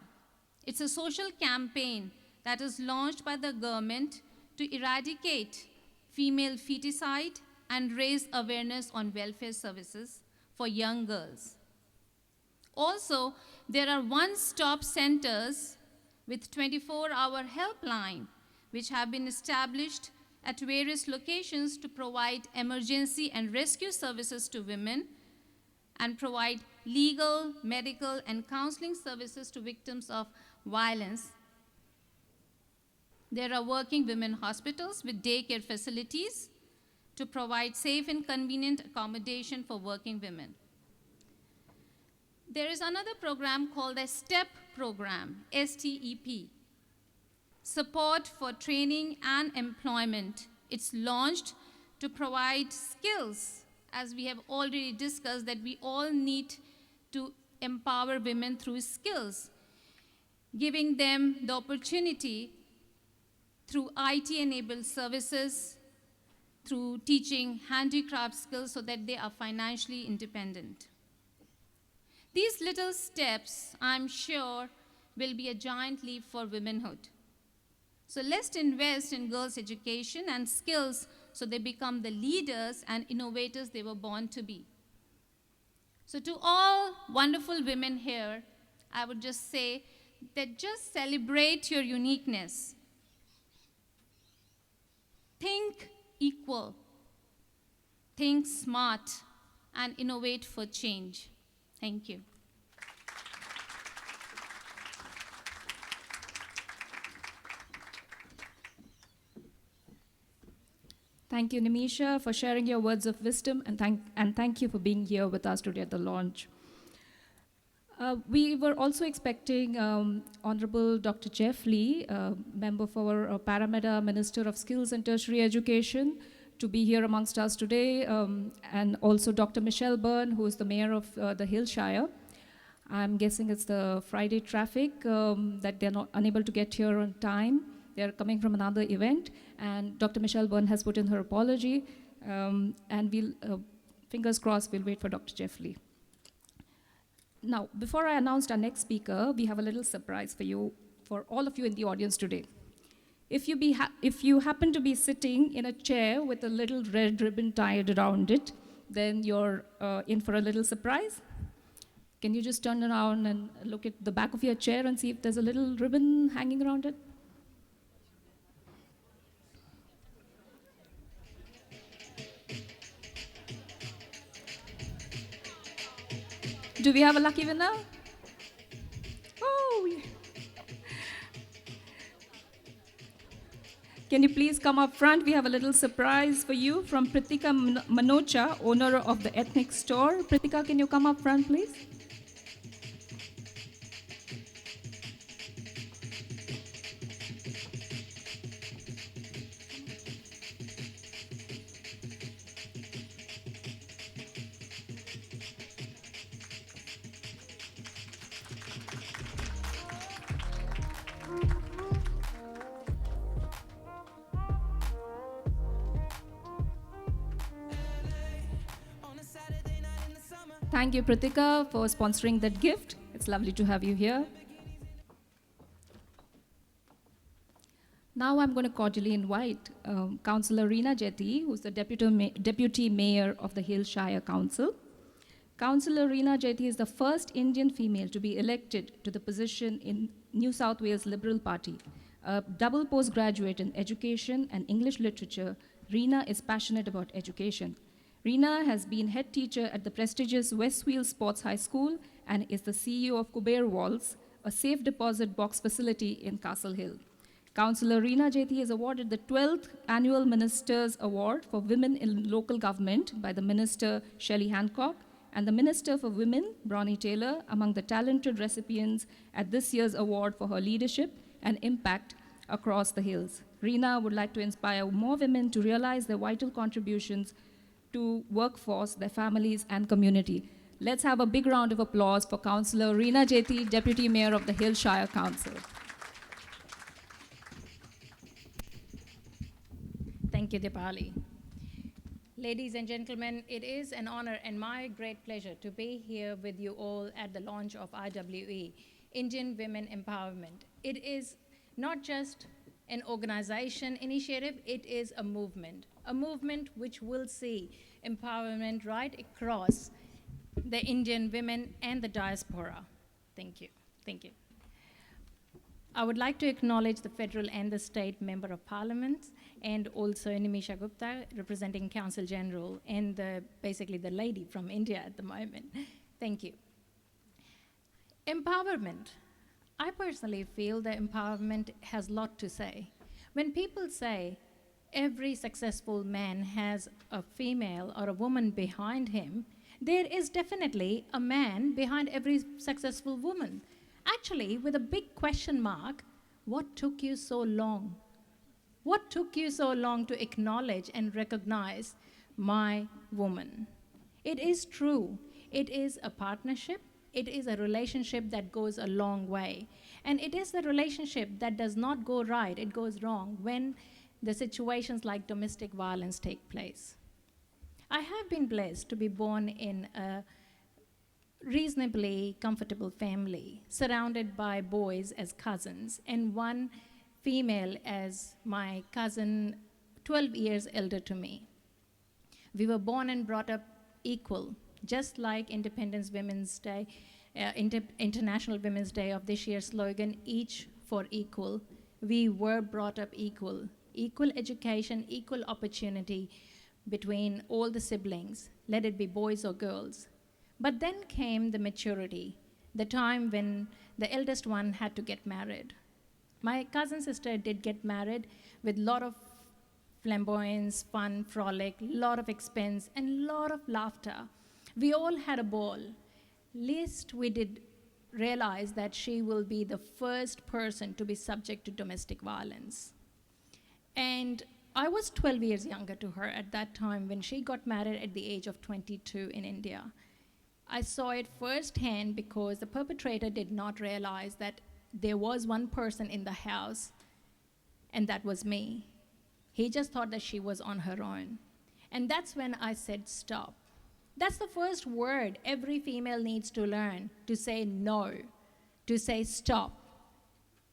It's a social campaign that is launched by the government to eradicate female feticide and raise awareness on welfare services for young girls. Also, there are one-stop centers with 24-hour helpline, which have been established at various locations to provide emergency and rescue services to women and provide legal, medical, and counseling services to victims of violence. There are working women hospitals with daycare facilities to provide safe and convenient accommodation for working women. There is another program called the STEP program, STEP, Support for Training and Employment. It's launched to provide skills, as we have already discussed, that we all need to empower women through skills, giving them the opportunity through IT-enabled services, through teaching handicraft skills so that they are financially independent. These little steps, I'm sure, will be a giant leap for womanhood. So let's invest in girls' education and skills so they become the leaders and innovators they were born to be. So to all wonderful women here, I would just say that just celebrate your uniqueness. Think equal, think smart, and innovate for change. Thank you. Thank you, Nimisha, for sharing your words of wisdom, and thank you for being here with us today at the launch. We were also expecting Honorable Dr. Jeff Lee, member for Parameta, Minister of Skills and Tertiary Education, to be here amongst us today, and also Dr. Michelle Byrne, who is the mayor of the Hillshire. I'm guessing it's the Friday traffic that they're not unable to get here on time. They're coming from another event, and Dr. Michelle Byrne has put in her apology, and we'll, fingers crossed, we'll wait for Dr. Jeff Lee. Now, before I announce our next speaker, we have a little surprise for you, for all of you in the audience today. If you happen to be sitting in a chair with a little red ribbon tied around it, then you're in for a little surprise. Can you just turn around and look at the back of your chair and see if there's a little ribbon hanging around it? Do we have a lucky winner? Oh, yeah. Can you please come up front? We have a little surprise for you from Pritika Manocha, owner of the Ethnic Store. Pritika, can you come up front, please? Thank you, Pritika, for sponsoring that gift. It's lovely to have you here. Now I'm going to cordially invite Councillor Reena Jetty, who's the Deputy Mayor of the Hillshire Council. Councillor Reena Jetty is the first Indian female to be elected to the position in New South Wales Liberal Party. A double postgraduate in education and English literature, Reena is passionate about education. Reena has been head teacher at the prestigious Westfield Sports High School and is the CEO of Kuber Walls, a safe deposit box facility in Castle Hill. Councillor Reena Jetty is awarded the 12th Annual Ministers Award for Women in Local Government by the Minister Shelley Hancock and the Minister for Women, Bronnie Taylor, among the talented recipients at this year's award for her leadership and impact across the hills. Reena would like to inspire more women to realize their vital contributions to workforce, their families, and community. Let's have a big round of applause for Councillor Reena Jeti, Deputy Mayor of the Hillshire Council. Thank you, Dipali. Ladies and gentlemen, it is an honor and my great pleasure to be here with you all at the launch of IWE, Indian Women Empowerment. It is not just an organization initiative, it is a movement which will see empowerment right across the Indian women and the diaspora. Thank you. Thank you. I would like to acknowledge the federal and the state member of parliament, and also Nimisha Gupta, representing Council General, and basically the lady from India at the moment. Thank you. Empowerment. I personally feel that empowerment has a lot to say. When people say every successful man has a female or a woman behind him, there is definitely a man behind every successful woman. Actually, with a big question mark, what took you so long? What took you so long to acknowledge and recognize my woman? It is true. It is a partnership. It is a relationship that goes a long way. And it is the relationship that does not go right, it goes wrong when the situations like domestic violence take place. I have been blessed to be born in a reasonably comfortable family, surrounded by boys as cousins, and one female as my cousin, 12 years elder to me. We were born and brought up equal, just like Independence Women's Day, International Women's Day of this year's slogan, each for equal. We were brought up equal. Equal education, equal opportunity between all the siblings, let it be boys or girls. But then came the maturity, the time when the eldest one had to get married. My cousin sister did get married with a lot of flamboyance, fun, frolic, lot of expense, and lot of laughter. We all had a ball. Least we did realize that she will be the first person to be subject to domestic violence. And I was 12 years younger to her at that time when she got married at the age of 22 in India. I saw it firsthand because the perpetrator did not realize that there was one person in the house, and that was me. He just thought that she was on her own. And that's when I said stop. That's the first word every female needs to learn, to say no, to say stop,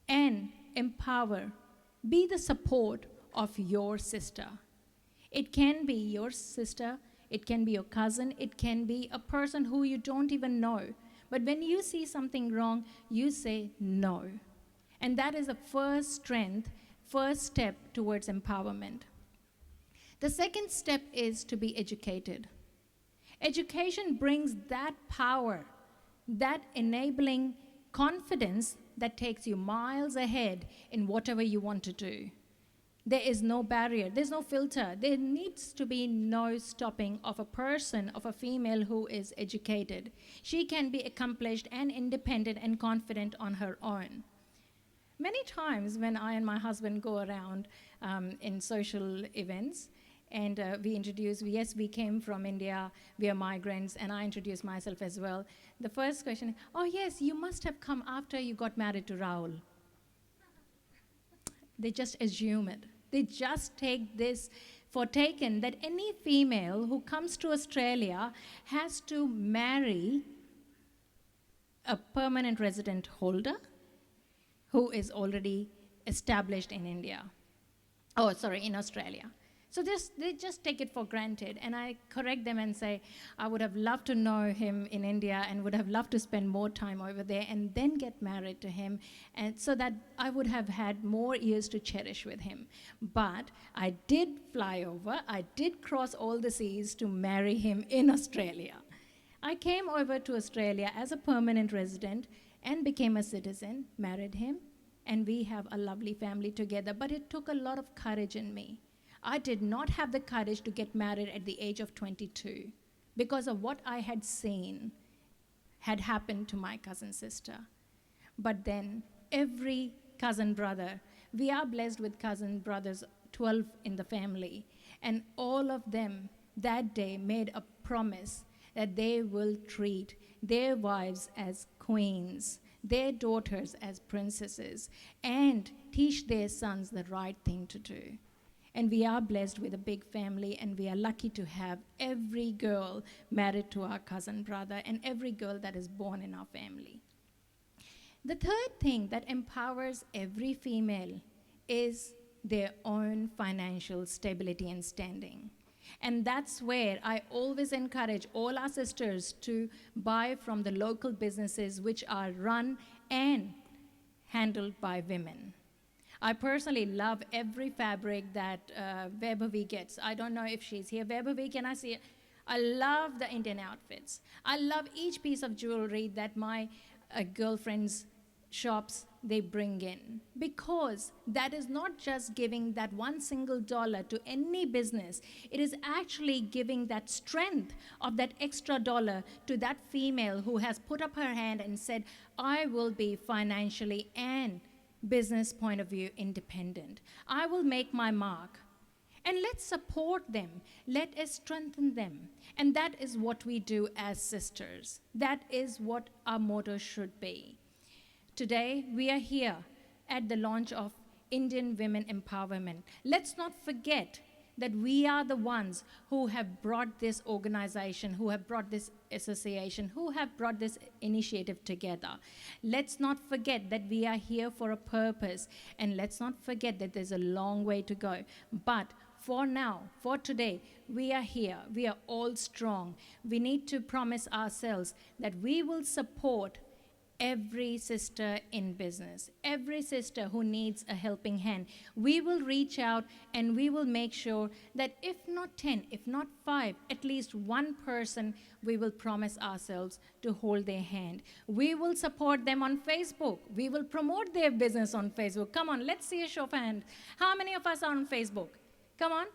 and empower. Be the support of your sister. It can be your sister, it can be your cousin, it can be a person who you don't even know. But when you see something wrong, you say no. And that is the first strength, first step towards empowerment. The second step is to be educated. Education brings that power, that enabling confidence that takes you miles ahead in whatever you want to do. There is no barrier, there's no filter. There needs to be no stopping of a person, of a female who is educated. She can be accomplished and independent and confident on her own. Many times when I and my husband go around in social events, and we introduce, yes, we came from India, we are migrants, and I introduce myself as well. The first question, oh yes, you must have come after you got married to Rahul. They just assume it. They just take this for taken that any female who comes to Australia has to marry a permanent resident holder who is already established in India. Oh, sorry, in Australia. So they just take it for granted, and I correct them and say, I would have loved to know him in India and would have loved to spend more time over there and then get married to him, and so that I would have had more years to cherish with him. But I did fly over, I did cross all the seas to marry him in Australia. I came over to Australia as a permanent resident and became a citizen, married him, and we have a lovely family together, but it took a lot of courage in me. I did not have the courage to get married at the age of 22 because of what I had seen had happened to my cousin sister. But then every cousin brother We are blessed with cousin brothers, 12 in the family, and all of them that day made a promise that they will treat their wives as queens, their daughters as princesses, and teach their sons the right thing to do. And we are blessed with a big family, and we are lucky to have every girl married to our cousin brother and every girl that is born in our family. The third thing that empowers every female is their own financial stability and standing. And that's where I always encourage all our sisters to buy from the local businesses which are run and handled by women. I personally love every fabric that Webervi gets. I don't know if she's here. Webervi, can I see it? I love the Indian outfits. I love each piece of jewelry that my girlfriends' shops they bring in, because that is not just giving that one single dollar to any business. It is actually giving that strength of that extra dollar to that female who has put up her hand and said, I will be financially and business point of view independent. I will make my mark. And let's support them. Let us strengthen them. And that is what we do as sisters. That is what our motto should be. Today, we are here at the launch of Indian Women Empowerment. Let's not forget that we are the ones who have brought this organization, who have brought this association, who have brought this initiative together. Let's not forget that we are here for a purpose, and let's not forget that there's a long way to go. But for now, for today, we are here. We are all strong. We need to promise ourselves that we will support every sister in business, every sister who needs a helping hand. We will reach out and we will make sure that if not 10, if not 5, at least one person, we will promise ourselves to hold their hand. We will support them on Facebook. We will promote their business on Facebook. Come on, let's see a show of hands. How many of us are on Facebook? Come on.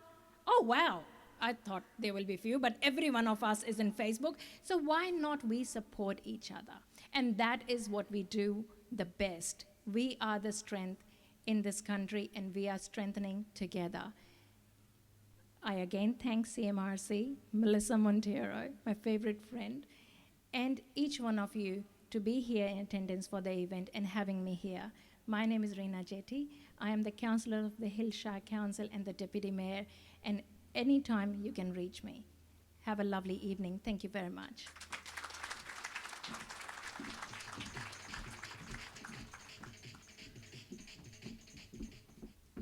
Oh, wow. I thought there will be few, but every one of us is in Facebook. So why not we support each other? And that is what we do the best. We are the strength in this country, and we are strengthening together. I again thank CMRC, Melissa Montero, my favorite friend, and each one of you to be here in attendance for the event and having me here. My name is Reena Jetty. I am the councillor of the Hillshire Council and the deputy mayor, and anytime you can reach me. Have a lovely evening. Thank you very much.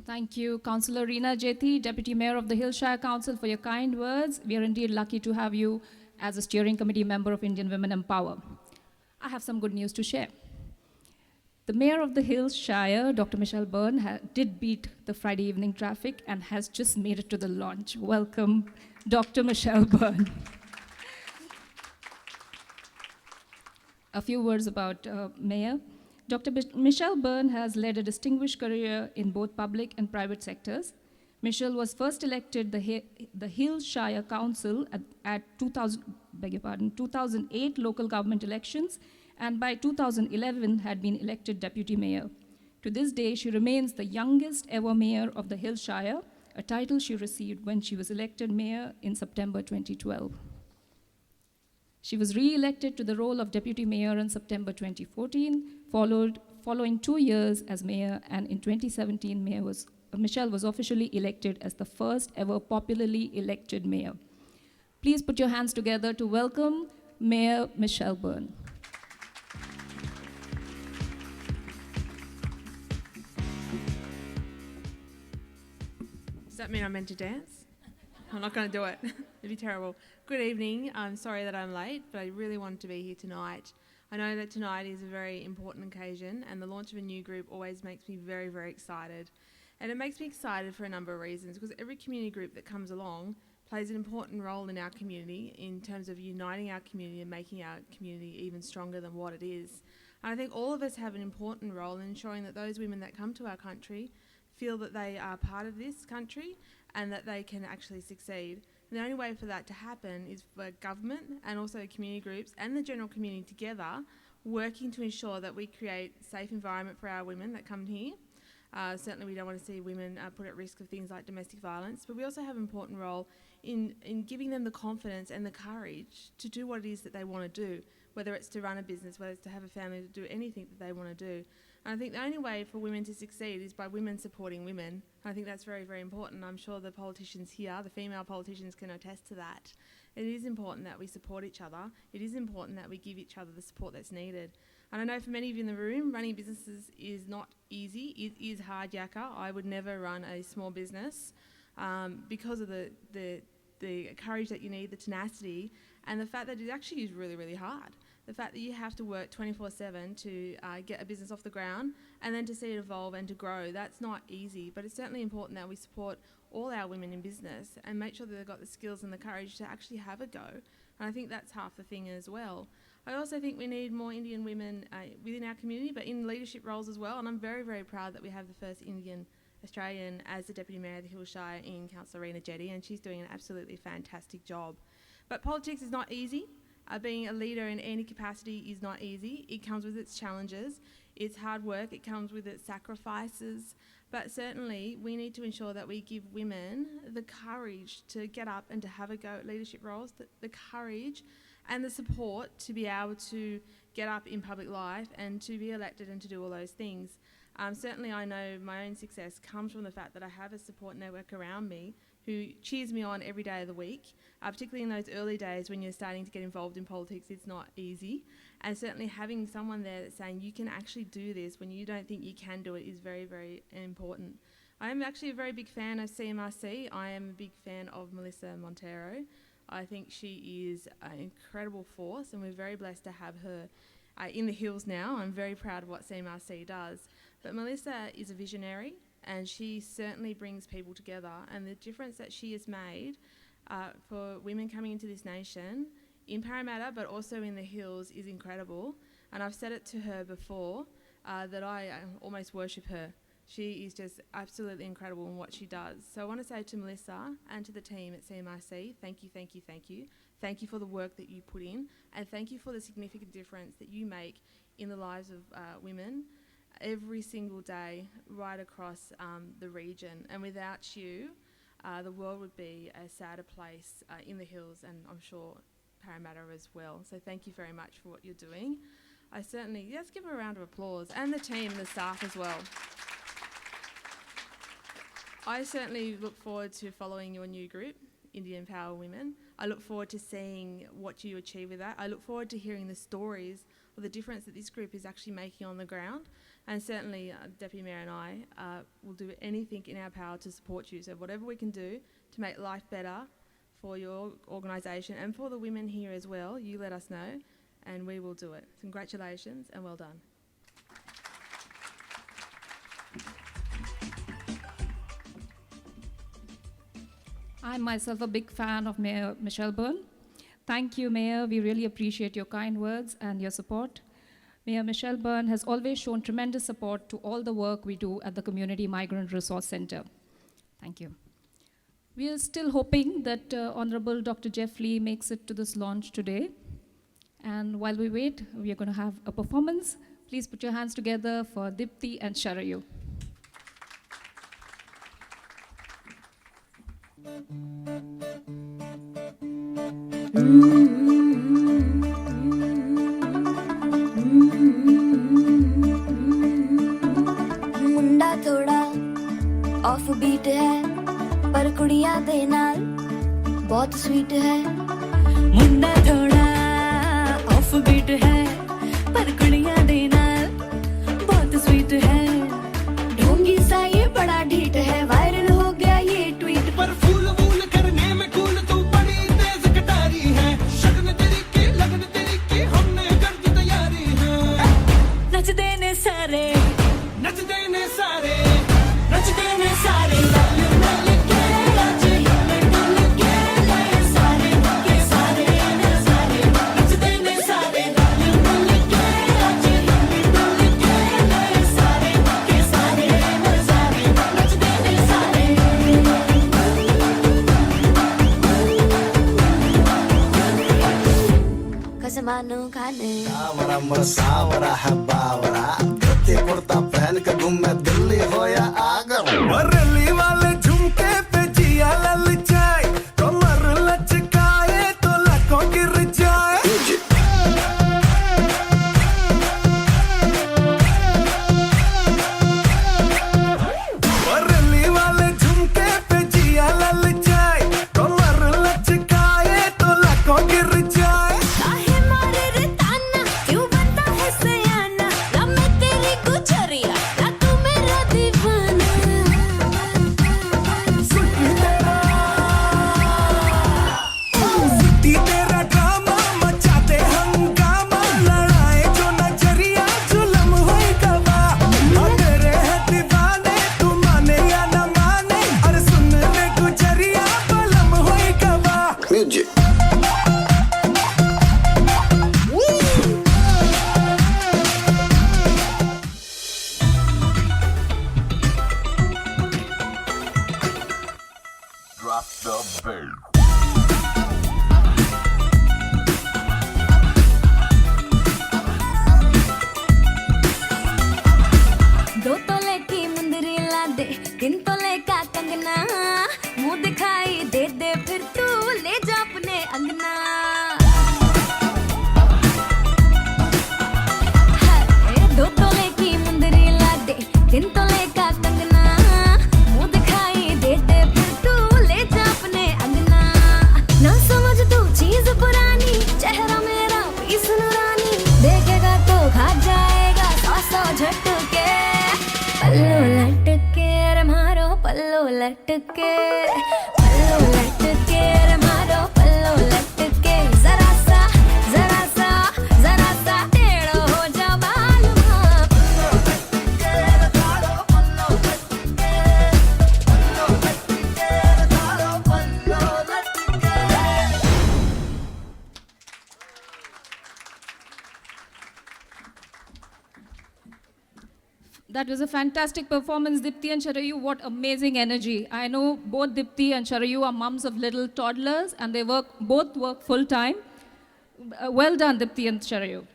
Thank you, Councillor Reena Jetty, Deputy Mayor of the Hillshire Council, for your kind words. We are indeed lucky to have you as a steering committee member of Indian Women Empower. I have some good news to share. The Mayor of the Hillshire, Dr. Michelle Byrne, did beat the Friday evening traffic and has just made it to the launch. Welcome, Dr. Michelle Byrne. A few words about Mayor. Dr. Michelle Byrne has led a distinguished career in both public and private sectors. Michelle was first elected the Hillshire Council at 2008 local government elections, and by 2011 had been elected deputy mayor. To this day, she remains the youngest ever mayor of the Hillshire, a title she received when she was elected mayor in September 2012. She was re-elected to the role of deputy mayor in September 2014, following 2 years as mayor, and in 2017, Michelle was officially elected as the first ever popularly elected mayor. Please put your hands together to welcome Mayor Michelle Byrne. Does that mean I'm meant to dance? I'm not going to do it. It'd be terrible. Good evening. I'm sorry that I'm late, but I really wanted to be here tonight. I know that tonight is a very important occasion, and the launch of a new group always makes me very, very excited. And it makes me excited for a number of reasons, because every community group that comes along plays an important role in our community in terms of uniting our community and making our community even stronger than what it is. And I think all of us have an important role in ensuring that those women that come to our country feel that they are part of this country and that they can actually succeed. And the only way for that to happen is for government and also community groups and the general community together working to ensure that we create a safe environment for our women that come here, Certainly we don't want to see women put at risk of things like domestic violence, but we also have an important role in giving them the confidence and the courage to do what it is that they want to do, whether it's to run a business, whether it's to have a family, to do anything that they want to do. And I think the only way for women to succeed is by women supporting women. I think that's very, very important. I'm sure the politicians here, the female politicians, can attest to that. It is important that we support each other. It is important that we give each other the support that's needed. And I know for many of you in the room, running businesses is not easy. It is hard yakka. I would never run a small business because of the courage that you need, the tenacity, and the fact that it actually is really, really hard. The fact that you have to work 24/7 to get a business off the ground and then to see it evolve and to grow, that's not easy. But it's certainly important that we support all our women in business and make sure that they've got the skills and the courage to actually have a go. And I think that's half the thing as well. I also think we need more Indian women within our community, but in leadership roles as well. And I'm very, very proud that we have the first Indian Australian as the Deputy Mayor of the Hill Shire in Councillor Reena Jetty, and she's doing an absolutely fantastic job. But politics is not easy. Being a leader in any capacity is not easy. It comes with its challenges, it's hard work, it comes with its sacrifices, but certainly we need to ensure that we give women the courage to get up and to have a go at leadership roles, the courage and the support to be able to get up in public life and to be elected and to do all those things. Certainly I know my own success comes from the fact that I have a support network around me who cheers me on every day of the week, particularly in those early days when you're starting to get involved in politics. It's not easy, and certainly having someone there that's saying you can actually do this when you don't think you can do it is very, very important. I am actually a very big fan of CMRC. I am a big fan of Melissa Montero. I think she is an incredible force, and we're very blessed to have her in the Hills now. I'm very proud of what CMRC does. But Melissa is a visionary, and she certainly brings people together, and the difference that she has made for women coming into this nation in Parramatta but also in the Hills is incredible. And I've said it to her before that I almost worship her. She is just absolutely incredible in what she does. So I want to say to Melissa and to the team at CMRC, thank you, thank you, thank you. Thank you for the work that you put in, and thank you for the significant difference that you make in the lives of women every single day right across the region. And without you, the world would be a sadder place in the Hills, and I'm sure Parramatta as well. So thank you very much for what you're doing. I certainly, let's give her a round of applause, and the team and the staff as well. I certainly look forward to following your new group, Indian Power Women. I look forward to seeing what you achieve with that. I look forward to hearing the stories of the difference that this group is actually making on the ground. And certainly Deputy Mayor and I will do anything in our power to support you. So whatever we can do to make life better for your organisation and for the women here as well, you let us know and we will do it. Congratulations and well done. I'm myself a big fan of Mayor Michelle Byrne. Thank you, Mayor. We really appreciate your kind words and your support. Mayor Michelle Byrne has always shown tremendous support to all the work we do at the Community Migrant Resource Centre. Thank you. We are still hoping that Honourable Dr. Jeff Lee makes it to this launch today. And while we wait, we are going to have a performance. Please put your hands together for Dipti and Sharayu. मुंडा थोड़ा off beat है पर कुड़ियां दे नाल बहुत sweet है मुंडा थोड़ा off beat है पर कुड़ियां दे नाल बहुत स्वीट है ढोंगी सा ये बड़ा ढीठ है वायरल हो गया ये ट्वीट पर फूल वूल करने में कूल तू बड़ी तेज कटारी है शगन तेरी की हमने कर दी तैयारी है नचदे ने सारे नचदे ने सारे नचदे ने सारे डल के नाच डल के नए सारे के सारे नचदे ने सारे डल के नाच डल के नए सारे के सारे नचदे ने सारे कसमानो खाने सावरा है बावरा धोती कुर्ता पहन के घूमे दिल्ली हो या लटके पल्लो लटके रे मारो पल्लो लटके जरा सा टेढ़ो हो जा मालूमा पल्लो लटके रे मारो पल्लो लटके पल्लो लटके रे मारो पल्लो लटके. That was a fantastic performance, Dipti and Sharayu. What amazing energy. I know both Dipti and Sharayu are mums of little toddlers and they both work full time. Well done, Dipti and Sharayu.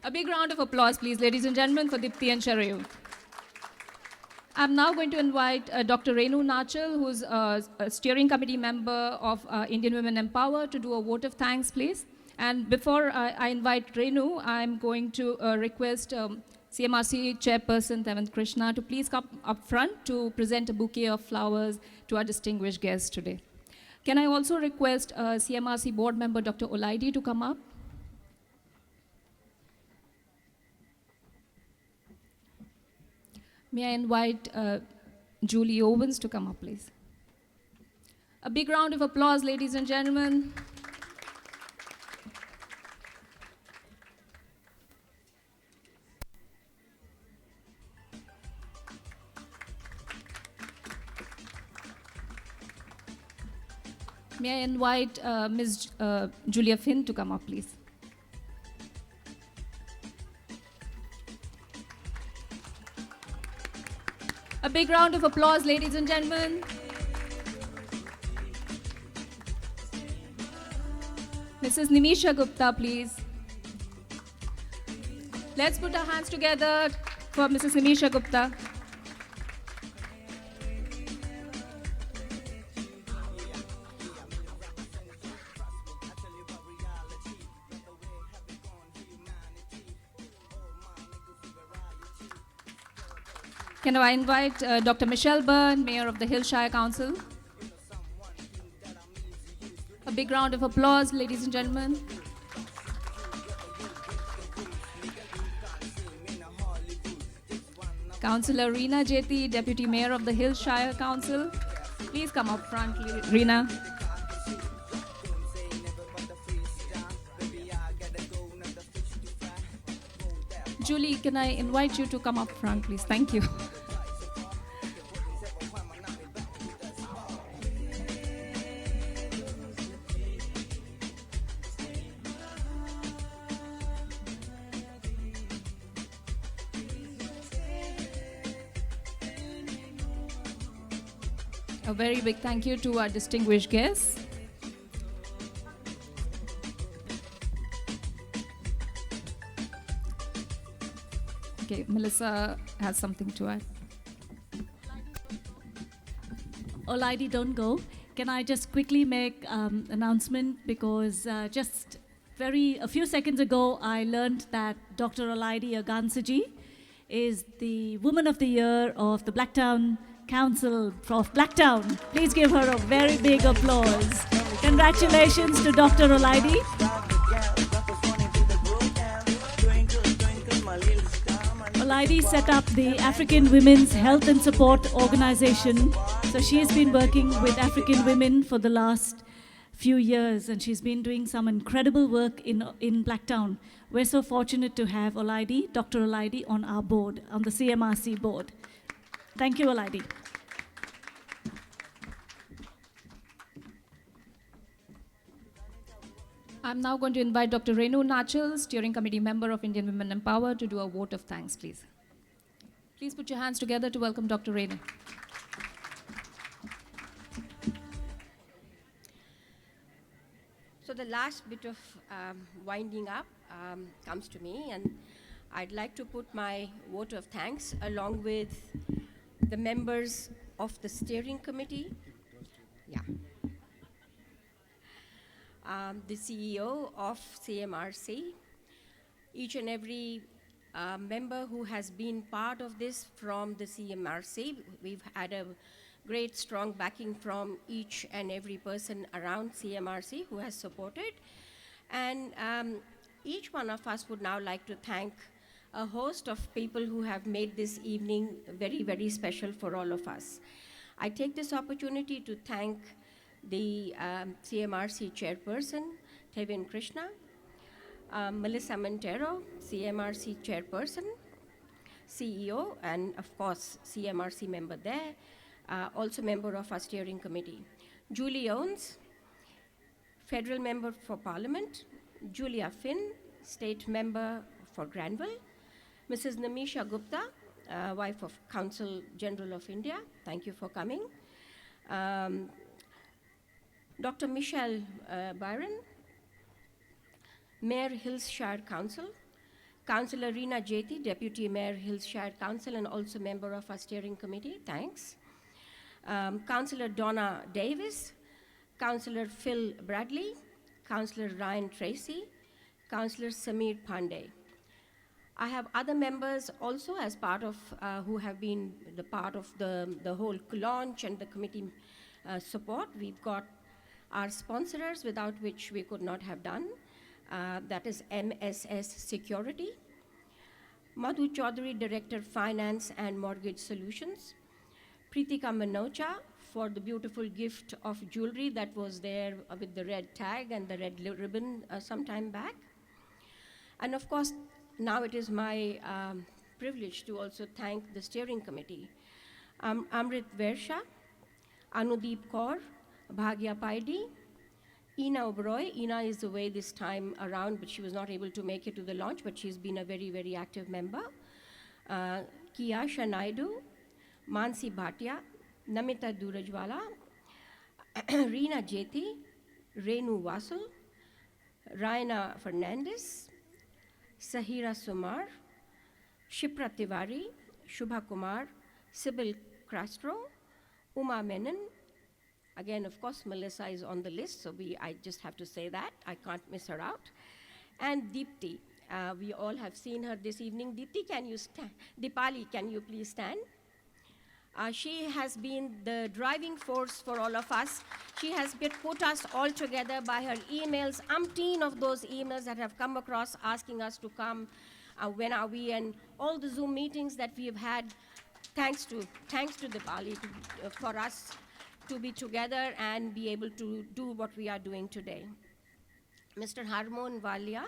A big round of applause, please, ladies and gentlemen, for Dipti and Sharayu. I'm now going to invite Dr. Renu Nachal, who's a steering committee member of Indian Women Empower, to do a vote of thanks, please. And before I invite Renu, I'm going to request CMRC Chairperson Devant Krishna to please come up front to present a bouquet of flowers to our distinguished guests today. Can I also request CMRC board member Dr. Olaidi to come up? May I invite Julie Owens to come up, please. A big round of applause, ladies and gentlemen. May I invite Ms. Julia Finn to come up, please. A big round of applause, ladies and gentlemen. Mrs. Nimisha Gupta, please. Let's put our hands together for Mrs. Nimisha Gupta. Can I invite Dr. Michelle Byrne, Mayor of the Hillshire Council? A big round of applause, ladies and gentlemen. Councillor Reena Jeti, Deputy Mayor of the Hillshire Council. Please come up front, Reena. Julie, can I invite you to come up front, please? Thank you. A very big thank you to our distinguished guests. Okay, Melissa has something to add. Olaidi, don't go. Can I just quickly make announcement, because just a few seconds ago I learned that Dr. Olaidi Agansaji is the Woman of the Year of the Blacktown Council of Blacktown. Please give her a very big applause. Congratulations to Dr. Olaidi. Olaidi set up the African Women's Health and Support Organization. So she's been working with African women for the last few years, and she's been doing some incredible work in Blacktown. We're so fortunate to have Olaidi, Dr. Olaidi, on our board, on the CMRC board. Thank you, Olaidi. I'm now going to invite Dr. Renu Nachal, Steering Committee member of Indian Women Empower, to do a vote of thanks, please. Please put your hands together to welcome Dr. Renu. So the last bit of winding up comes to me, and I'd like to put my vote of thanks along with the members of the steering committee. Yeah. The CEO of CMRC, each and every member who has been part of this from the CMRC. We've had a great strong backing from each and every person around CMRC who has supported. And each one of us would now like to thank a host of people who have made this evening very, very special for all of us. I take this opportunity to thank the CMRC chairperson, Tevin Krishna, Melissa Montero, CMRC chairperson, CEO, and of course, CMRC member there, also member of our steering committee. Julie Owens, federal member for parliament, Julia Finn, state member for Granville, Mrs. Namisha Gupta, wife of Consul General of India, thank you for coming. Dr. Michelle Byron, Mayor Hillshire Council, Councillor Reena Jeti, Deputy Mayor Hillshire Council and also member of our steering committee, thanks. Councillor Donna Davis, Councillor Phil Bradley, Councillor Ryan Tracy, Councillor Samir Pandey. I have other members also as part of, who have been the part of the whole launch and the committee support. We've got our sponsors without which we could not have done. That is MSS Security. Madhu Chaudhary, Director Finance and Mortgage Solutions. Pritika Manocha for the beautiful gift of jewelry that was there with the red tag and the red ribbon some time back. And of course, now it is my privilege to also thank the steering committee. Amrit Versha, Anudeep Kaur, Bhagya Paidi, Ina Oberoi. Ina is away this time around, but she was not able to make it to the launch, but she's been a very, very active member. Kiyasha Naidu, Mansi Bhatia, Namita Durajwala, Reena Jeti, Renu Vasul, Raina Fernandez, Sahira Sumar, Shipra Tiwari, Shubha Kumar, Sybil Castro, Uma Menon. Again, of course, Melissa is on the list, so I just have to say that. I can't miss her out. And Deepti. We all have seen her this evening. Deepti, can you stand? Dipali, can you please stand? She has been the driving force for all of us. She has put us all together by her emails, umpteen of those emails that have come across asking us to come, when are we, and all the Zoom meetings that we have had. Thanks to Dipali for us to be together and be able to do what we are doing today. Mr. Harmon Walia,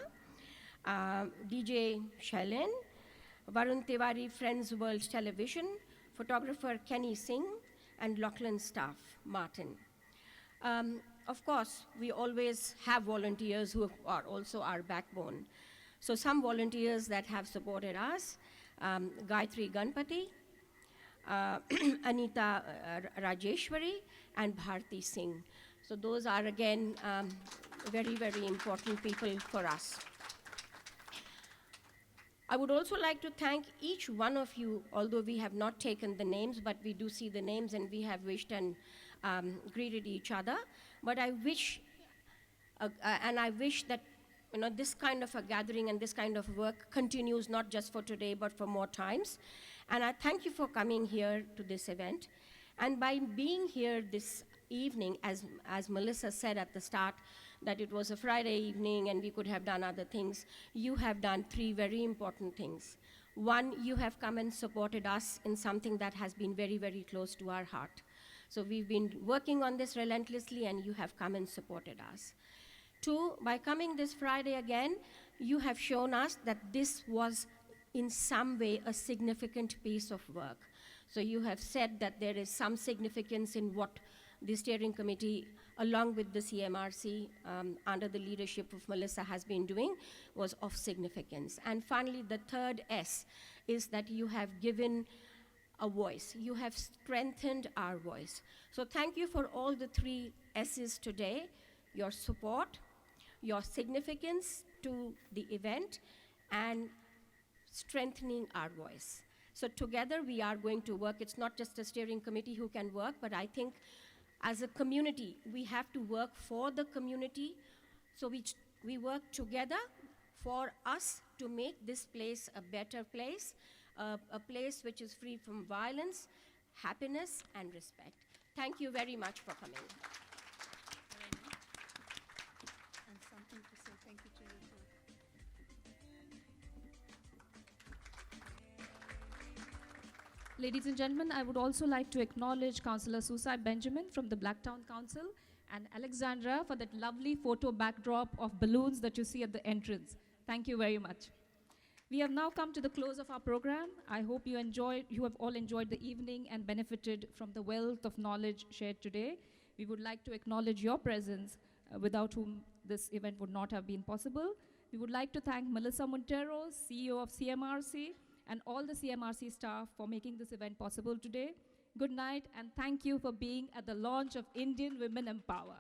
DJ Shailen, Varun Tiwari, Friends World Television, photographer Kenny Singh, and Lachlan staff, Martin. Of course, we always have volunteers who are also our backbone. So some volunteers that have supported us, Gayatri Ganpati, Anita Rajeshwari, and Bharti Singh. So those are again very, very important people for us. I would also like to thank each one of you, although we have not taken the names, but we do see the names and we have wished and greeted each other. But I wish, and I wish that this kind of a gathering and this kind of work continues not just for today, but for more times. And I thank you for coming here to this event. And by being here this evening, as Melissa said at the start, that it was a Friday evening and we could have done other things, you have done three very important things. One, you have come and supported us in something that has been very, very close to our heart. So we've been working on this relentlessly and you have come and supported us. Two, by coming this Friday again, you have shown us that this was in some way a significant piece of work. So you have said that there is some significance in what the steering committee, along with the CMRC, under the leadership of Melissa, has been doing, was of significance. And finally, the third S is that you have given a voice. You have strengthened our voice. So thank you for all the three S's today, your support, your significance to the event, and strengthening our voice. So together we are going to work. It's not just a steering committee who can work, but I think as a community, we have to work for the community. So we work together for us to make this place a better place, a place which is free from violence, happiness, and respect. Thank you very much for coming. And something to say thank you to you too. Ladies and gentlemen, I would also like to acknowledge Councillor Susai Benjamin from the Blacktown Council and Alexandra for that lovely photo backdrop of balloons that you see at the entrance. Thank you very much. We have now come to the close of our program. I hope you have all enjoyed the evening and benefited from the wealth of knowledge shared today. We would like to acknowledge your presence, without whom this event would not have been possible. We would like to thank Melissa Montero, CEO of CMRC, and all the CMRC staff for making this event possible today. Good night, and thank you for being at the launch of Indian Women Empower.